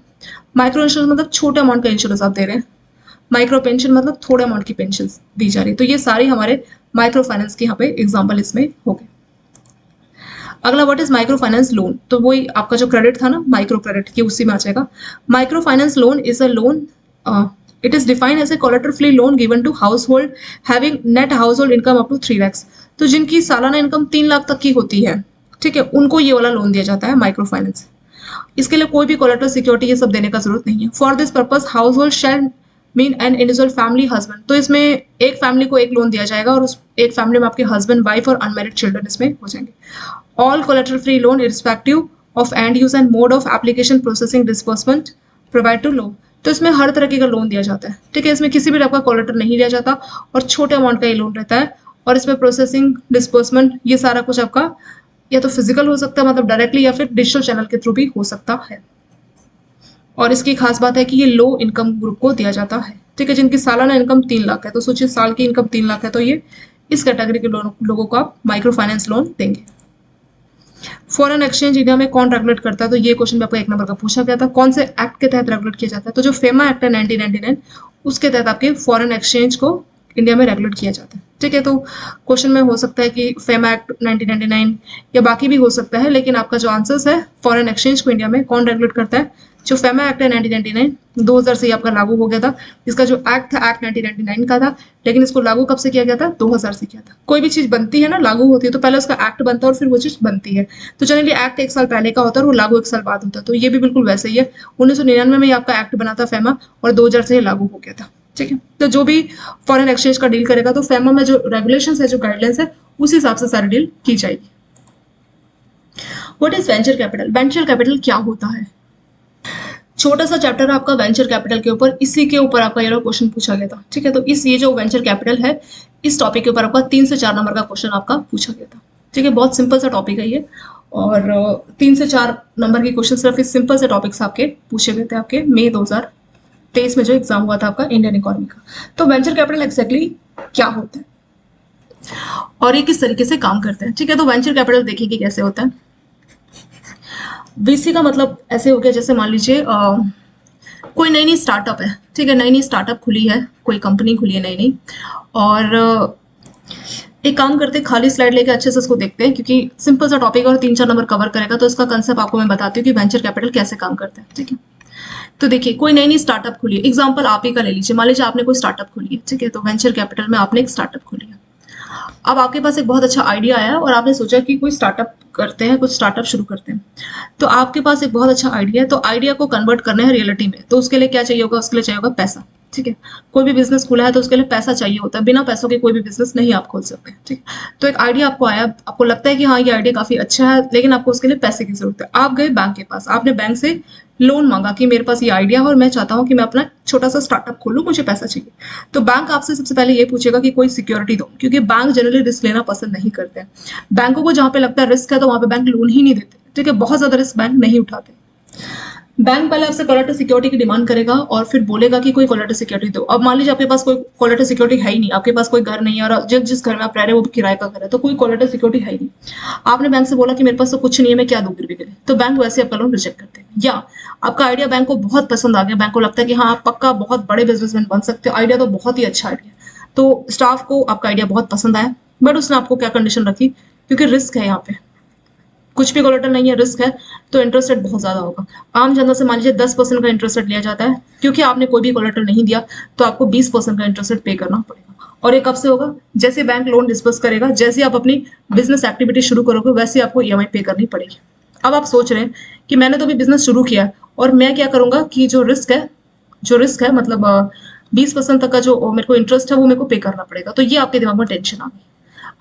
Speaker 1: माइक्रो इंश्योरेंस मतलब छोटे अमाउंट का इंश्योरेंस आप दे रहे हैं। माइक्रो पेंशन मतलब थोड़े अमाउंट की पेंशन दी जा रही है। तो ये सारे हमारे माइक्रो फाइनेंस के यहाँ पे एग्जाम्पल इसमें हो गए। अगला what is micro finance loan. तो वही आपका जो क्रेडिट था ना, माइक्रो क्रेडिट, ये उसी में आ जाएगा। Micro finance loan is a loan, it is defined as a collateral free loan given to house hold having net house hold income up to 3 lakhs। तो जिनकी सालाना इनकम 3 लाख तक की होती है, ठीक है, उनको ये वाला लोन दिया जाता है माइक्रो फाइनेंस। इसके लिए कोई भी कोलेटरल सिक्योरिटी ये सब देने का जरूरत नहीं है। For this purpose house hold shall mean an individual family husband. तो इसमें एक फैमिली को एक लोन दिया जाएगा और उस एक फैमिली में आपके हस्बैंड, वाइफ और अनमेरिड चिल्ड्रन इसमें हो जाएंगे। All collateral free loan irrespective of end use and mode of application processing disbursement provide to loan. तो इसमें हर तरह का लोन दिया जाता है, ठीक है। इसमें किसी भी टाइप का कोलेटर नहीं लिया जाता और छोटे अमाउंट का ये लोन रहता है। और इसमें प्रोसेसिंग, डिस्बर्समेंट, ये सारा कुछ आपका या तो फिजिकल हो सकता है, मतलब डायरेक्टली, या फिर डिजिटल चैनल के थ्रू भी हो सकता है। और इसकी खास बात है कि ये लो इनकम ग्रुप को दिया जाता है, ठीक है, जिनकी सालाना इनकम 3 लाख है। तो सोचिए साल की इनकम 3 लाख है, तो ये इस कैटेगरी के लोगों को आप माइक्रो फाइनेंस लोन देंगे। फॉरेन एक्सचेंज इंडिया में कौन रेगुलेट करता है? तो ये क्वेश्चन भी आपको 1 नंबर का पूछा गया था। कौन से एक्ट के तहत रेगुलेट किया जाता है? तो जो फेमा एक्ट है 1999, उसके तहत आपके फॉरेन एक्सचेंज को इंडिया में रेगुलेट किया जाता है, ठीक है। तो क्वेश्चन में हो सकता है कि फेमा एक्ट 1999 या बाकी भी हो सकता है, लेकिन आपका जो आंसर है फॉरेन एक्सचेंज को इंडिया में कौन रेगुलेट करता है? जो फेमा एक्ट है 1999, 2000 से आपका लागू हो गया था। इसका जो एक्ट था, एक्ट 1999 का था, लेकिन इसको लागू कब से किया गया था? 2000 से किया था। कोई भी चीज बनती है ना, लागू होती है, तो पहले उसका एक्ट बनता है और फिर वो चीज बनती है। तो जनरली एक्ट 1 साल पहले का होता है और वो लागू 1 साल बाद होता है। तो ये भी बिल्कुल वैसे ही है। 1999 में आपका एक्ट बना था फेमा, और 2000 से लागू हो गया था, ठीक है। तो जो भी फॉरेन एक्सचेंज का डील करेगा तो फेमा में जो रेगुलेशंस है, जो गाइडलाइंस है, उस हिसाब से सारी डील की जाएगी। What is venture capital? Venture capital क्या होता है? छोटा सा चैप्टर आपका वेंचर कैपिटल के ऊपर, इसी के ऊपर आपका ये क्वेश्चन पूछा गया था, ठीक है। तो ये जो वेंचर कैपिटल है, इस टॉपिक के ऊपर आपका 3 से 4 नंबर का क्वेश्चन आपका पूछा गया था, ठीक है। बहुत सिंपल सा टॉपिक है ये, और 3 से 4 नंबर के क्वेश्चन सिर्फ इस सिंपल से टॉपिक से आपके पूछे गए थे आपके मई 2023 में जो एग्जाम हुआ था आपका इंडियन इकोनॉमी का। तो वेंचर कैपिटल एक्जैक्टली क्या होता है और ये किस तरीके से काम करते हैं, ठीक है। तो वेंचर कैपिटल देखिए कि कैसे होता है। वीसी का मतलब ऐसे हो गया, जैसे मान लीजिए कोई नई स्टार्टअप है, ठीक है, नई स्टार्टअप खुली है, कोई कंपनी खुली है नई, और एक काम करते हैं, खाली स्लाइड लेके अच्छे से इसको देखते हैं, क्योंकि सिंपल सा टॉपिक और 3-4 नंबर कवर करेगा। तो इसका कंसेप्ट आपको मैं बताती हूँ कि वेंचर कैपिटल कैसे काम करता है, ठीक है। तो देखिए, कोई नई स्टार्टअप खुली है, एग्जाम्पल आप ही का ले लीजिए। मान लीजिए आपने कोई स्टार्टअप खोली है, ठीक है। तो वेंचर कैपिटल में आपने एक स्टार्टअप खोली है। अब आपके पास एक बहुत अच्छा आइडिया आया और आपने सोचा कि कोई स्टार्टअप करते हैं, कुछ स्टार्टअप शुरू करते हैं। तो आपके पास एक बहुत अच्छा आइडिया है, तो आइडिया को कन्वर्ट करना है रियलिटी में। तो उसके लिए क्या चाहिए होगा? उसके लिए चाहिए होगा पैसा, ठीक है। कोई भी बिजनेस खुला है तो उसके लिए पैसा चाहिए होता है, बिना पैसों के कोई भी बिजनेस नहीं आप खोल सकते, ठीक। तो एक आइडिया आपको आया, आपको लगता है कि हाँ ये आइडिया काफी अच्छा है, लेकिन आपको उसके लिए पैसे की जरूरत है। आप गए बैंक के पास, आपने बैंक से लोन मांगा कि मेरे पास ये आइडिया है और मैं चाहता हूँ कि मैं अपना छोटा सा स्टार्टअप खोलूँ, मुझे पैसा चाहिए। तो बैंक आपसे सबसे पहले ये पूछेगा कि कोई सिक्योरिटी दो, क्योंकि बैंक जनरली रिस्क लेना पसंद नहीं करते हैं। बैंकों को जहाँ पे लगता है रिस्क है तो वहां पे बैंक लोन ही नहीं देते, ठीक है। बहुत ज्यादा रिस्क बैंक नहीं उठाते। बैंक पहले आपसे कोलेटरल सिक्योरिटी की डिमांड करेगा और फिर बोलेगा कि कोई कोलेटरल सिक्योरिटी दो। अब मान लीजिए आपके पास कोई कोलेटरल सिक्योरिटी है ही नहीं, आपके पास कोई घर नहीं है और जिस घर में आप रह रहे हो वो भी किराए का घर है, तो कोई कोलेटरल सिक्योरिटी है ही नहीं। आपने बैंक से बोला कि मेरे पास तो कुछ नहीं है, मैं क्या दूं गिरवी के लिए, तो बैंक वैसे आपका लोन रिजेक्ट करते हैं। या आपका आइडिया बैंक को बहुत पसंद आ गया, बैंक को लगता है कि हाँ आप पक्का बहुत बड़े बिजनेसमैन बन सकते हो, आइडिया तो बहुत ही अच्छा आइडिया, तो स्टाफ को आपका आइडिया बहुत पसंद आया, बट उसने आपको क्या कंडीशन रखी, क्योंकि रिस्क है यहाँ पे, कुछ भी कोलेटरल नहीं है, रिस्क है, तो इंटरेस्ट रेट बहुत ज्यादा होगा। आम जनता से मान लीजिए 10% का इंटरेस्ट रेट लिया जाता है, क्योंकि आपने कोई भी कोलेटरल नहीं दिया तो आपको 20% का इंटरेस्ट रेट पे करना पड़ेगा। और ये कब से होगा, जैसे बैंक लोन डिस्पर्स करेगा, जैसे आप अपनी बिजनेस एक्टिविटी शुरू करोगे वैसे आपको ईएमआई पे करनी पड़ेगी। अब आप सोच रहे हैं कि मैंने तो अभी बिजनेस शुरू किया है और मैं क्या करूंगा कि जो रिस्क है मतलब 20% तक का जो मेरे को इंटरेस्ट है वो मेरे को पे करना पड़ेगा, तो ये आपके दिमाग में टेंशन आ गई।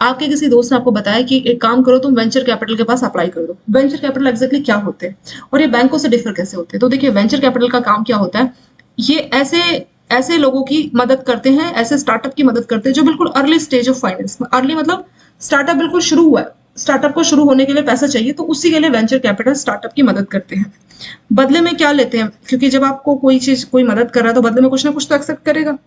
Speaker 1: आपके किसी दोस्त ने आपको बताया कि एक काम करो, तुम वेंचर कैपिटल के पास अप्लाई कर दो। वेंचर कैपिटल एग्जैक्टली क्या होते हैं और ये बैंकों से डिफर कैसे होते हैं, तो देखिए वेंचर कैपिटल का काम क्या होता है, ये ऐसे ऐसे लोगों की मदद करते हैं, ऐसे स्टार्टअप की मदद करते हैं जो बिल्कुल अर्ली स्टेज ऑफ फाइनेंस में, अर्ली मतलब स्टार्टअप बिल्कुल शुरू हुआ है, स्टार्टअप को शुरू होने के लिए पैसा चाहिए, तो उसी के लिए वेंचर कैपिटल स्टार्टअप की मदद करते हैं। बदले में क्या लेते हैं, क्योंकि जब आपको कोई चीज कोई मदद कर रहा है तो बदले में कुछ ना कुछ तो एक्सेप्ट करेगा।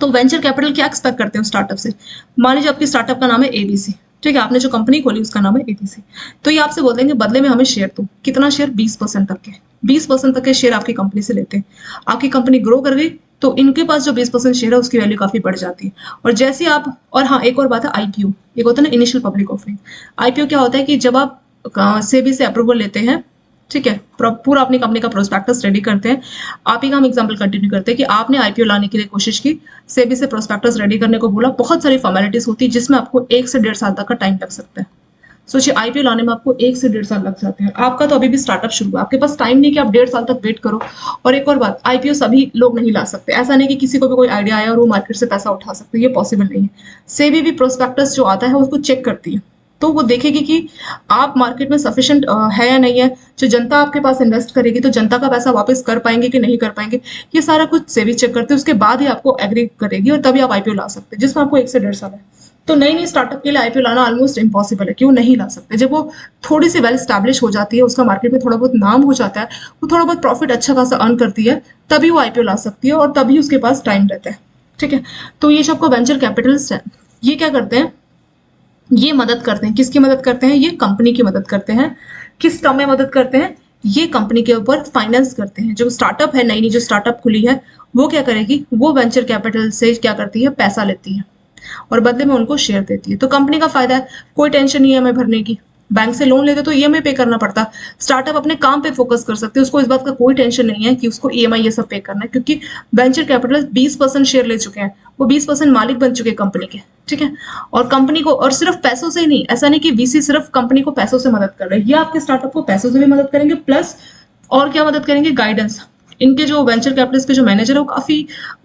Speaker 1: तो वेंचर कैपिटल क्या एक्सपेक्ट करते हो स्टार्टअप से, मान लीजिए आपकी स्टार्टअप का नाम है एबीसी, ठीक है, आपने जो कंपनी खोली उसका नाम है एबीसी, तो ये आपसे बोल देंगे बदले में हमें शेयर दो, कितना शेयर, 20% तक के, 20% तक के शेयर आपकी कंपनी से लेते हैं। आपकी कंपनी ग्रो कर गई तो इनके पास जो 20% शेयर है उसकी वैल्यू काफी बढ़ जाती है। और जैसे आप, और हाँ एक और बात है, आईपीओ, एक होता है ना इनिशियल पब्लिक ऑफरिंग। आईपीओ क्या होता है कि जब आप सेबी से अप्रूवल लेते हैं, ठीक है, पूरा अपनी कंपनी का प्रोस्पेक्टस रेडी करते हैं। आप ही का हम एग्जांपल कंटिन्यू करते हैं कि आपने आईपीओ लाने के लिए कोशिश की, सेबी से प्रोस्पेक्टस रेडी करने को बोला, बहुत सारी फॉर्मेलिटीज होती है जिसमें आपको 1 से 1.5 साल तक का टाइम लग सकता है। सोचिए आईपीओ लाने में आपको 1 से 1.5 साल लग जाते हैं, आपका तो अभी भी स्टार्टअप शुरू है, आपके पास टाइम नहीं कि आप 1.5 साल तक वेट करो। और एक और बात, आईपीओ सभी लोग नहीं ला सकते, ऐसा नहीं कि किसी को भी कोई आइडिया आया और वो मार्केट से पैसा उठा सकते, ये पॉसिबल नहीं है। सेबी भी प्रोस्पेक्टस जो आता है उसको चेक करती है, तो वो देखेगी कि आप मार्केट में सफिशिएंट है या नहीं है, जो जनता आपके पास इन्वेस्ट करेगी तो जनता का पैसा वापस कर पाएंगे कि नहीं कर पाएंगे, ये सारा कुछ सेबी चेक करते हैं, उसके बाद ही आपको एग्री करेगी और तभी आप आईपीओ ला सकते हैं, जिसमें आपको 1 से 1.5 साल है। तो नई नई स्टार्टअप के लिए आईपीओ लाना ऑलमोस्ट इम्पॉसिबल है, क्यों नहीं ला सकते, जब वो थोड़ी सी वेल स्टैब्लिश हो जाती है, उसका मार्केट में थोड़ा बहुत नाम हो जाता है, वो थोड़ा बहुत प्रॉफिट अच्छा खासा अर्न करती है, तभी वो आईपीओ ला सकती है और तभी उसके पास टाइम रहता है, ठीक है। तो ये जो आपको वेंचर कैपिटलिस्ट है, ये क्या करते हैं, ये मदद करते हैं, किसकी मदद करते हैं, ये कंपनी की मदद करते हैं। किस टर्म में मदद करते हैं, ये कंपनी के ऊपर फाइनेंस करते हैं। जो स्टार्टअप है, नई नई जो स्टार्टअप खुली है, वो क्या करेगी, वो वेंचर कैपिटल से क्या करती है, पैसा लेती है और बदले में उनको शेयर देती है। तो कंपनी का फायदा है, कोई टेंशन नहीं है हमें भरने की, बैंक से लोन लेते तो ईएमआई पे करना पड़ता, स्टार्टअप अपने काम पे फोकस कर सकते हैं, उसको इस बात का कोई टेंशन नहीं है कि उसको ईएमआई ये सब पे करना है, क्योंकि वेंचर कैपिटल 20% शेयर ले चुके हैं, वो 20% मालिक बन चुके हैं कंपनी के, ठीक है। और कंपनी को, और सिर्फ पैसों से ही नहीं, ऐसा नहीं कि वीसी सिर्फ कंपनी को पैसों से मदद कर रहे हैं, ये आपके स्टार्टअप को पैसों से भी मदद करेंगे, प्लस और क्या मदद करेंगे, गाइडेंस। इनके जो वेंचर कैपिटलिस्ट के जो मैनेजर है वो काफी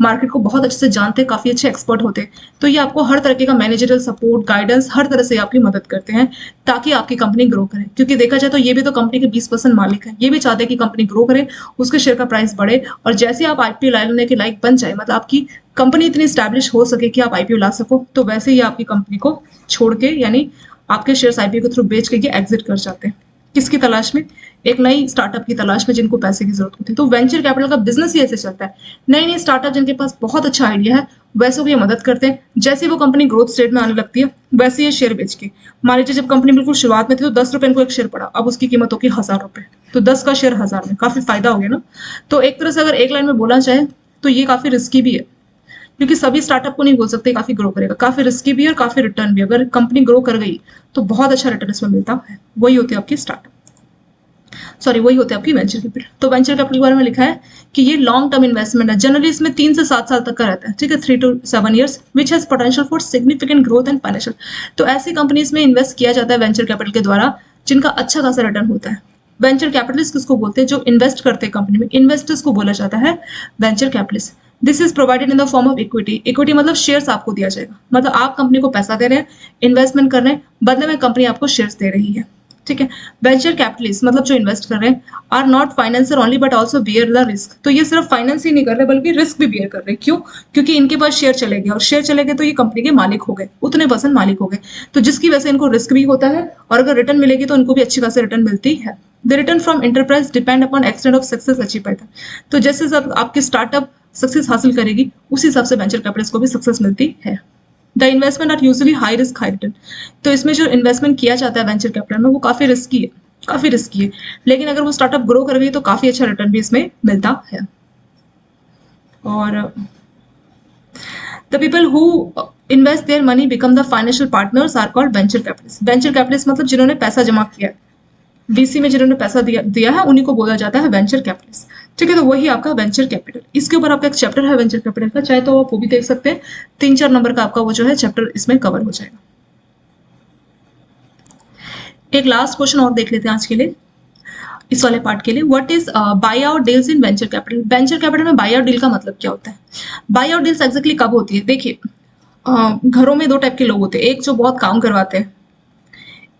Speaker 1: मार्केट को बहुत अच्छे से जानते हैं, काफी अच्छे एक्सपर्ट होते हैं, तो ये आपको हर तरीके का मैनेजरियल सपोर्ट, गाइडेंस, हर तरह से आपकी मदद करते हैं ताकि आपकी कंपनी ग्रो करे। क्योंकि देखा जाए तो ये भी तो कंपनी के 20% मालिक है, ये भी चाहते हैं कि कंपनी ग्रो करे, उसके शेयर का प्राइस बढ़े, और जैसे आप आईपीओ लाने के लायक बन जाए, मतलब आपकी कंपनी इतनी स्टैब्लिश हो सके कि आप आईपीओ ला सको, तो वैसे ही आपकी कंपनी को छोड़ के, यानी आपके शेयर्स आईपीओ के थ्रू बेच के ये एग्जिट कर जाते हैं। किसकी तलाश में, एक नई स्टार्टअप की तलाश में जिनको पैसे की जरूरत होती है। तो वेंचर कैपिटल का बिजनेस ही ऐसे चलता है, नई नई स्टार्टअप जिनके पास बहुत अच्छा आइडिया है वैसे को ये मदद करते हैं, जैसे वो कंपनी ग्रोथ स्टेट में आने लगती है वैसे ये शेयर बेच के, मान लीजिए जब कंपनी बिल्कुल शुरुआत में थी तो 10 रुपए इनको एक शेयर पड़ा, अब उसकी कीमत होगी 1000 रुपए, तो 10 का शेयर 1000 में, काफी फायदा हो गया ना। तो एक तरह से अगर एक लाइन में बोलना चाहे तो ये काफी रिस्की भी है, क्योंकि सभी स्टार्टअप को नहीं बोल सकते काफी ग्रो करेगा, काफी रिस्की भी है और काफी रिटर्न भी। अगर कंपनी ग्रो कर गई तो बहुत अच्छा रिटर्न इसमें मिलता है, वही होती है आपकी स्टार्टअप, वही होते हैं आपकी वेंचर कैपिटल। तो वेंचर कैपिटल के बारे में लिखा है कि ये लॉन्ग टर्म इन्वेस्टमेंट है, जनरली इसमें 3 से 7 साल तक का रहता है, ठीक है, 3 to 7 years, which has potential for significant growth and financial. तो ऐसी कंपनीज में इन्वेस्ट किया जाता है वेंचर कैपिटल के द्वारा जिनका अच्छा खासा रिटर्न होता है। वेंचर कैपिटलिस्ट किसको बोलते हैं, जो इन्वेस्ट करते हैं कंपनी में, इन्वेस्टर्स को बोला जाता है venture capitalist. This is provided in the form of equity, equity मतलब शेयर्स आपको दिया जाएगा, मतलब आप कंपनी को पैसा दे रहे हैं, इन्वेस्टमेंट कर रहे हैं, बदले में कंपनी आपको शेयर्स दे रही है, ठीक है। वेंचर कैपिटलिस्ट मतलब जो इन्वेस्ट कर रहे हैं are not financer only but also bear the risk, तो ये सिर्फ फाइनेंस ही नहीं कर रहे बल्कि रिस्क भी बियर कर रहे हैं। क्यों, क्योंकि इनके पास शेयर चले गए, और शेयर चले गए तो ये कंपनी के मालिक हो गए, उतने % मालिक हो गए, तो जिसकी वजह से इनको रिस्क भी होता है और अगर रिटर्न मिलेगी तो इनको भी अच्छी खासी रिटर्न मिलती है। The return from enterprise depend upon extent of success achieve by that. तो जैसे जब आपकी स्टार्टअप सक्सेस हासिल करेगी उसी हिसाब से वेंचर कैपिटलिस्ट को भी सक्सेस मिलती है। The investment are usually high risk high return. तो इसमें जो इन्वेस्टमेंट किया जाता है वेंचर कैपिटल में वो काफी रिस्की है, काफी रिस्की है, लेकिन अगर वो स्टार्टअप ग्रो कर गई तो काफी अच्छा रिटर्न भी इसमें मिलता है। और the people who invest their money become the financial partners are called venture capitalist. Venture capitalist मतलब जिन्होंने पैसा जमा किया है, वीसी में जिन्होंने पैसा दिया है उन्हीं को बोला जाता है वेंचर कैपिटलिस्ट। ठीक है, तो वही आपका वेंचर कैपिटल। इसके ऊपर आपका एक चैप्टर है वेंचर कैपिटल का, चाहे तो आप वो भी देख सकते हैं। 3-4 नंबर का आपका वो जो है चैप्टर इसमें कवर हो जाएगा। एक लास्ट क्वेश्चन और देख लेते हैं आज के लिए, इस वाले पार्ट के लिए। What is by out deals in venture capital? Venture capital में बाय आउट डील का मतलब क्या होता है? बाय आउट डील्स एग्जैक्टली कब होती है? देखिए, घरों में 2 टाइप के लोग होते हैं, एक जो बहुत काम करवाते हैं,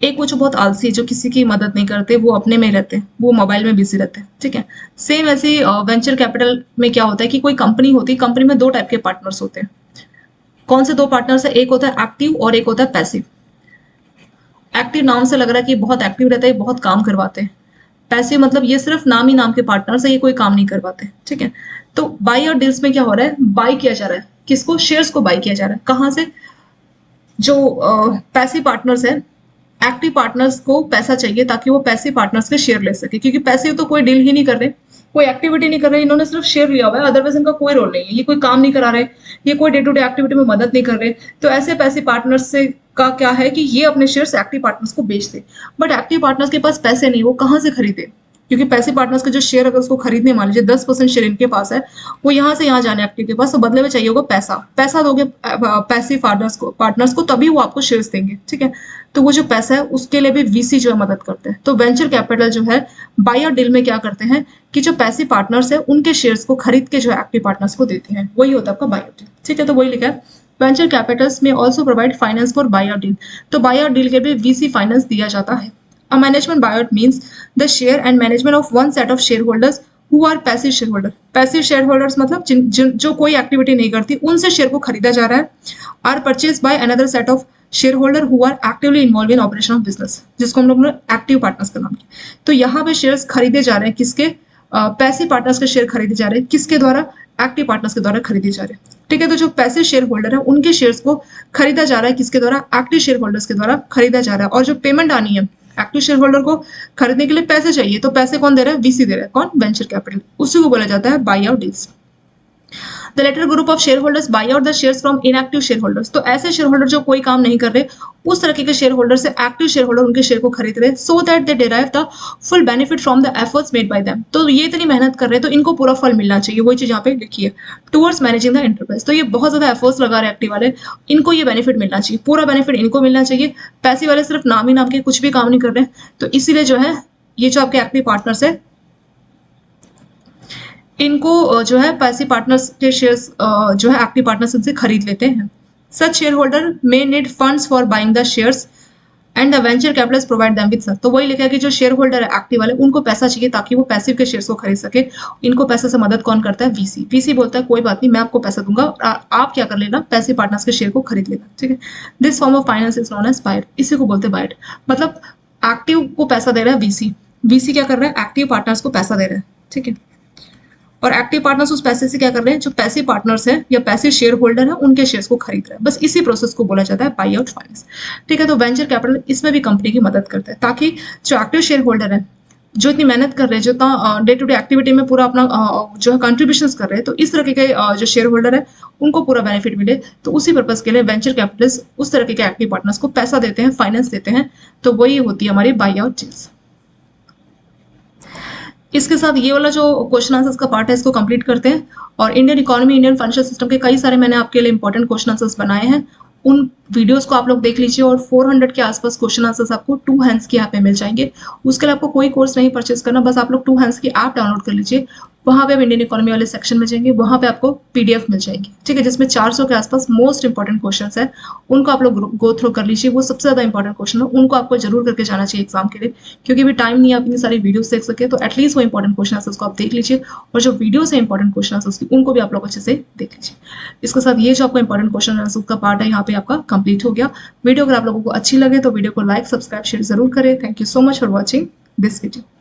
Speaker 1: एक वो जो बहुत आलसी, जो किसी की मदद नहीं करते, वो अपने में रहते हैं, वो मोबाइल में बिजी रहते हैं। ठीक है, सेम ऐसे वेंचर कैपिटल में क्या होता है कि कोई कंपनी होती है, कंपनी में 2 टाइप के पार्टनर्स होते हैं। कौन से 2 पार्टनर्स है? एक होता है एक्टिव और एक होता है पैसिव। एक्टिव नाम से लग रहा है कि बहुत एक्टिव रहता है, बहुत काम करवाते हैं। पैसिव मतलब ये सिर्फ नाम ही नाम के पार्टनर्स है, ये कोई काम नहीं करवाते। ठीक है, तो बाय और डील्स में क्या हो रहा है? बाय किया जा रहा है, किसको? शेयर्स को बाय किया जा रहा है। कहां से? जो पैसिव पार्टनर्स है, एक्टिव पार्टनर्स को पैसा चाहिए ताकि वो पैसिव पार्टनर्स के शेयर ले सके, क्योंकि पैसिव तो कोई डील ही नहीं कर रहे, कोई एक्टिविटी नहीं कर रहे, इन्होंने सिर्फ शेयर लिया हुआ है, अदरवाइज इनका कोई रोल नहीं है, ये कोई काम नहीं करा रहे, ये कोई डे टू डे एक्टिविटी में मदद नहीं कर रहे। तो ऐसे पैसिव पार्टनर्स से का क्या है कि ये अपने शेयर्स एक्टिव पार्टनर्स को बेच दे, बट एक्टिव पार्टनर्स के पास पैसे नहीं, वो कहाँ से खरीदे? क्योंकि पैसिव पार्टनर्स के जो शेयर अगर उसको खरीदने, मान लीजिए 10% शेयर इनके पास है, वो यहाँ से यहाँ जाने एक्टिव के पास, तो बदले में चाहिए होगा पैसा। पैसा दोगे पैसिव पार्टनर्स को तभी वो आपको शेयर्स देंगे। ठीक है, तो वो जो पैसा है उसके लिए भी वीसी जो है मदद करते हैं। तो वेंचर कैपिटल जो है बाय डील में क्या करते हैं कि जो पैसिव पार्टनर्स है उनके शेयर्स को खरीद के जो है एक्टिव पार्टनर्स को देते हैं, वही होता है आपका बाय डील। ठीक है, तो वही लिखा है venture capitals may also provide finance for buy deal. तो बाय डील के भी वीसी फाइनेंस दिया जाता है। A management buyout means the share and management of one set of shareholders who are passive shareholder. Passive shareholders मतलब जो कोई activity नहीं करती, उनसे शेयर को खरीदा जा रहा है। Are purchased by another set of shareholder who are actively involved in operation of business, जिसको हम लोग ने एक्टिव पार्टनर्स का नाम किया। तो यहाँ पे शेयर्स खरीदे जा रहे हैं, किसके? पैसिव पार्टनर्स के शेयर खरीदे जा रहे हैं, किसके द्वारा? एक्टिव पार्टनर्स के द्वारा खरीदे जा रहे हैं। ठीक है, तो जो पैसिव शेयर होल्डर है उनके शेयर्स को खरीदा जा रहा है, किसके द्वारा? एक्टिव शेयर होल्डर्स के द्वारा खरीदा जा रहा है। और जो पेमेंट आनी है, एक्टिव शेयर होल्डर को खरीदने के लिए पैसे चाहिए, तो पैसे कौन दे रहा है? वीसी दे रहा है। कौन? Venture capital. उसी को बोला जाता है buy out deals. The later group of share holders buy out the shares from inactive share holders. तो ऐसे शेयर होल्डर जो कोई काम नहीं कर रहे, उस तरह के शेयर होल्डर से एक्टिव शेयर होल्डर उनके शेयर को खरीद रहे, so that they derive the full benefit from the efforts made by them. तो ये इतनी मेहनत कर रहे हैं तो इनको पूरा फल मिलना चाहिए, वही चीज यहाँ पे लिखी है। टुवर्ड्स मैनेजिंग द एंटरप्राइज, तो ये बहुत ज्यादा एफर्ट्स लगा रहे एक्टिव वाले, इनको ये बेनिफिट मिलना चाहिए, पूरा बेनिफिट इनको मिलना चाहिए। पैसिव वाले सिर्फ नाम ही नाम के कुछ भी काम नहीं कर रहे, तो इसीलिए जो है ये जो आपके एक्टिव पार्टनर्स है, इनको जो है पैसिव पार्टनर्स के शेयर्स जो है एक्टिव पार्टनर्स इनसे खरीद लेते हैं। सच share holder may need funds for buying the shares and the venture capitalist provide them with such. तो वही लिखा है कि जो शेयर होल्डर है एक्टिव वाले, उनको पैसा चाहिए ताकि वो पैसिव के शेयर्स को खरीद सके। इनको पैसे से मदद कौन करता है? वीसी। वीसी बोलता है कोई बात नहीं, मैं आपको पैसा दूंगा और आप क्या कर लेना? पैसिव पार्टनर्स के शेयर को खरीद लेना। ठीक है, this form of finance is known as buy. इसी को बोलते हैं बाय, मतलब एक्टिव को पैसा दे रहा है वीसी, वीसी क्या कर रहा है? एक्टिव पार्टनर्स को पैसा दे रहा है। ठीक है, और एक्टिव पार्टनर्स उस पैसे से क्या कर रहे हैं? जो पैसिव पार्टनर्स है या पैसिव शेयर होल्डर है उनके शेयर्स को खरीद रहे हैं। बस इसी प्रोसेस को बोला जाता है बाय आउट फाइनेंस। ठीक है, तो वेंचर कैपिटल इसमें भी कंपनी की मदद करता है, ताकि जो एक्टिव शेयर होल्डर है, जो इतनी मेहनत कर रहे हैं, जो इतना डे टू डे एक्टिविटी में पूरा अपना जो है कंट्रीब्यूशन कर रहे हैं, तो इस तरह के जो शेयर होल्डर है उनको पूरा बेनिफिट मिले। तो उसी पर्पज के लिए वेंचर कैपिटलिस्ट उस तरह के एक्टिव पार्टनर्स को पैसा देते हैं, फाइनेंस देते हैं। तो वही होती है हमारी बाय आउट डील्स। इसके साथ ये वाला जो क्वेश्चन आंसर्स का पार्ट है इसको कंप्लीट करते हैं। और Indian economy, Indian financial system के कई सारे मैंने आपके लिए इंपॉर्टेंट क्वेश्चन आंसर्स बनाए हैं, उन वीडियोस को आप लोग देख लीजिए। और 400 के आसपास क्वेश्चन आंसर्स आपको 2 हैंड्स के यहाँ पे मिल जाएंगे। उसके लिए आपको कोई कोर्स नहीं परचेज करना, बस आप लोग 2 हैंड्स की ऐप डाउनलोड कर लीजिए। वहाँ पे आप इंडियन इकोनॉमी वाले सेक्शन में जाएंगे, वहाँ पे आपको पीडीएफ मिल जाएगी। ठीक है, जिसमें 400 के आसपास मोस्ट इंपॉर्टेंट क्वेश्चन है, उनको आप लोग गो थ्रू कर लीजिए। वो सबसे ज्यादा इंपॉर्टेंट क्वेश्चन है, उनको आपको जरूर करके जाना चाहिए एग्जाम के लिए, क्योंकि भी टाइम नहीं, आप इतनी सारी वीडियोस देख सके, तो एटलीस्ट वो इंपॉर्टेंट क्वेश्चन आंसर्स को आप देख लीजिए। और जो वीडियोस है इंपॉर्टेंट क्वेश्चन आंसर्स की, उनको भी आप लोग अच्छे से देख लीजिए। इसके साथ ये जो आपका इंपॉर्टेंट क्वेश्चन आंसर का पार्ट है यहाँ पे आपका कंप्लीट हो गया। वीडियो अगर आप लोगों को अच्छी लगे तो वीडियो को लाइक, सब्सक्राइब, शेयर जरूर करें। Thank you so much for watching this video.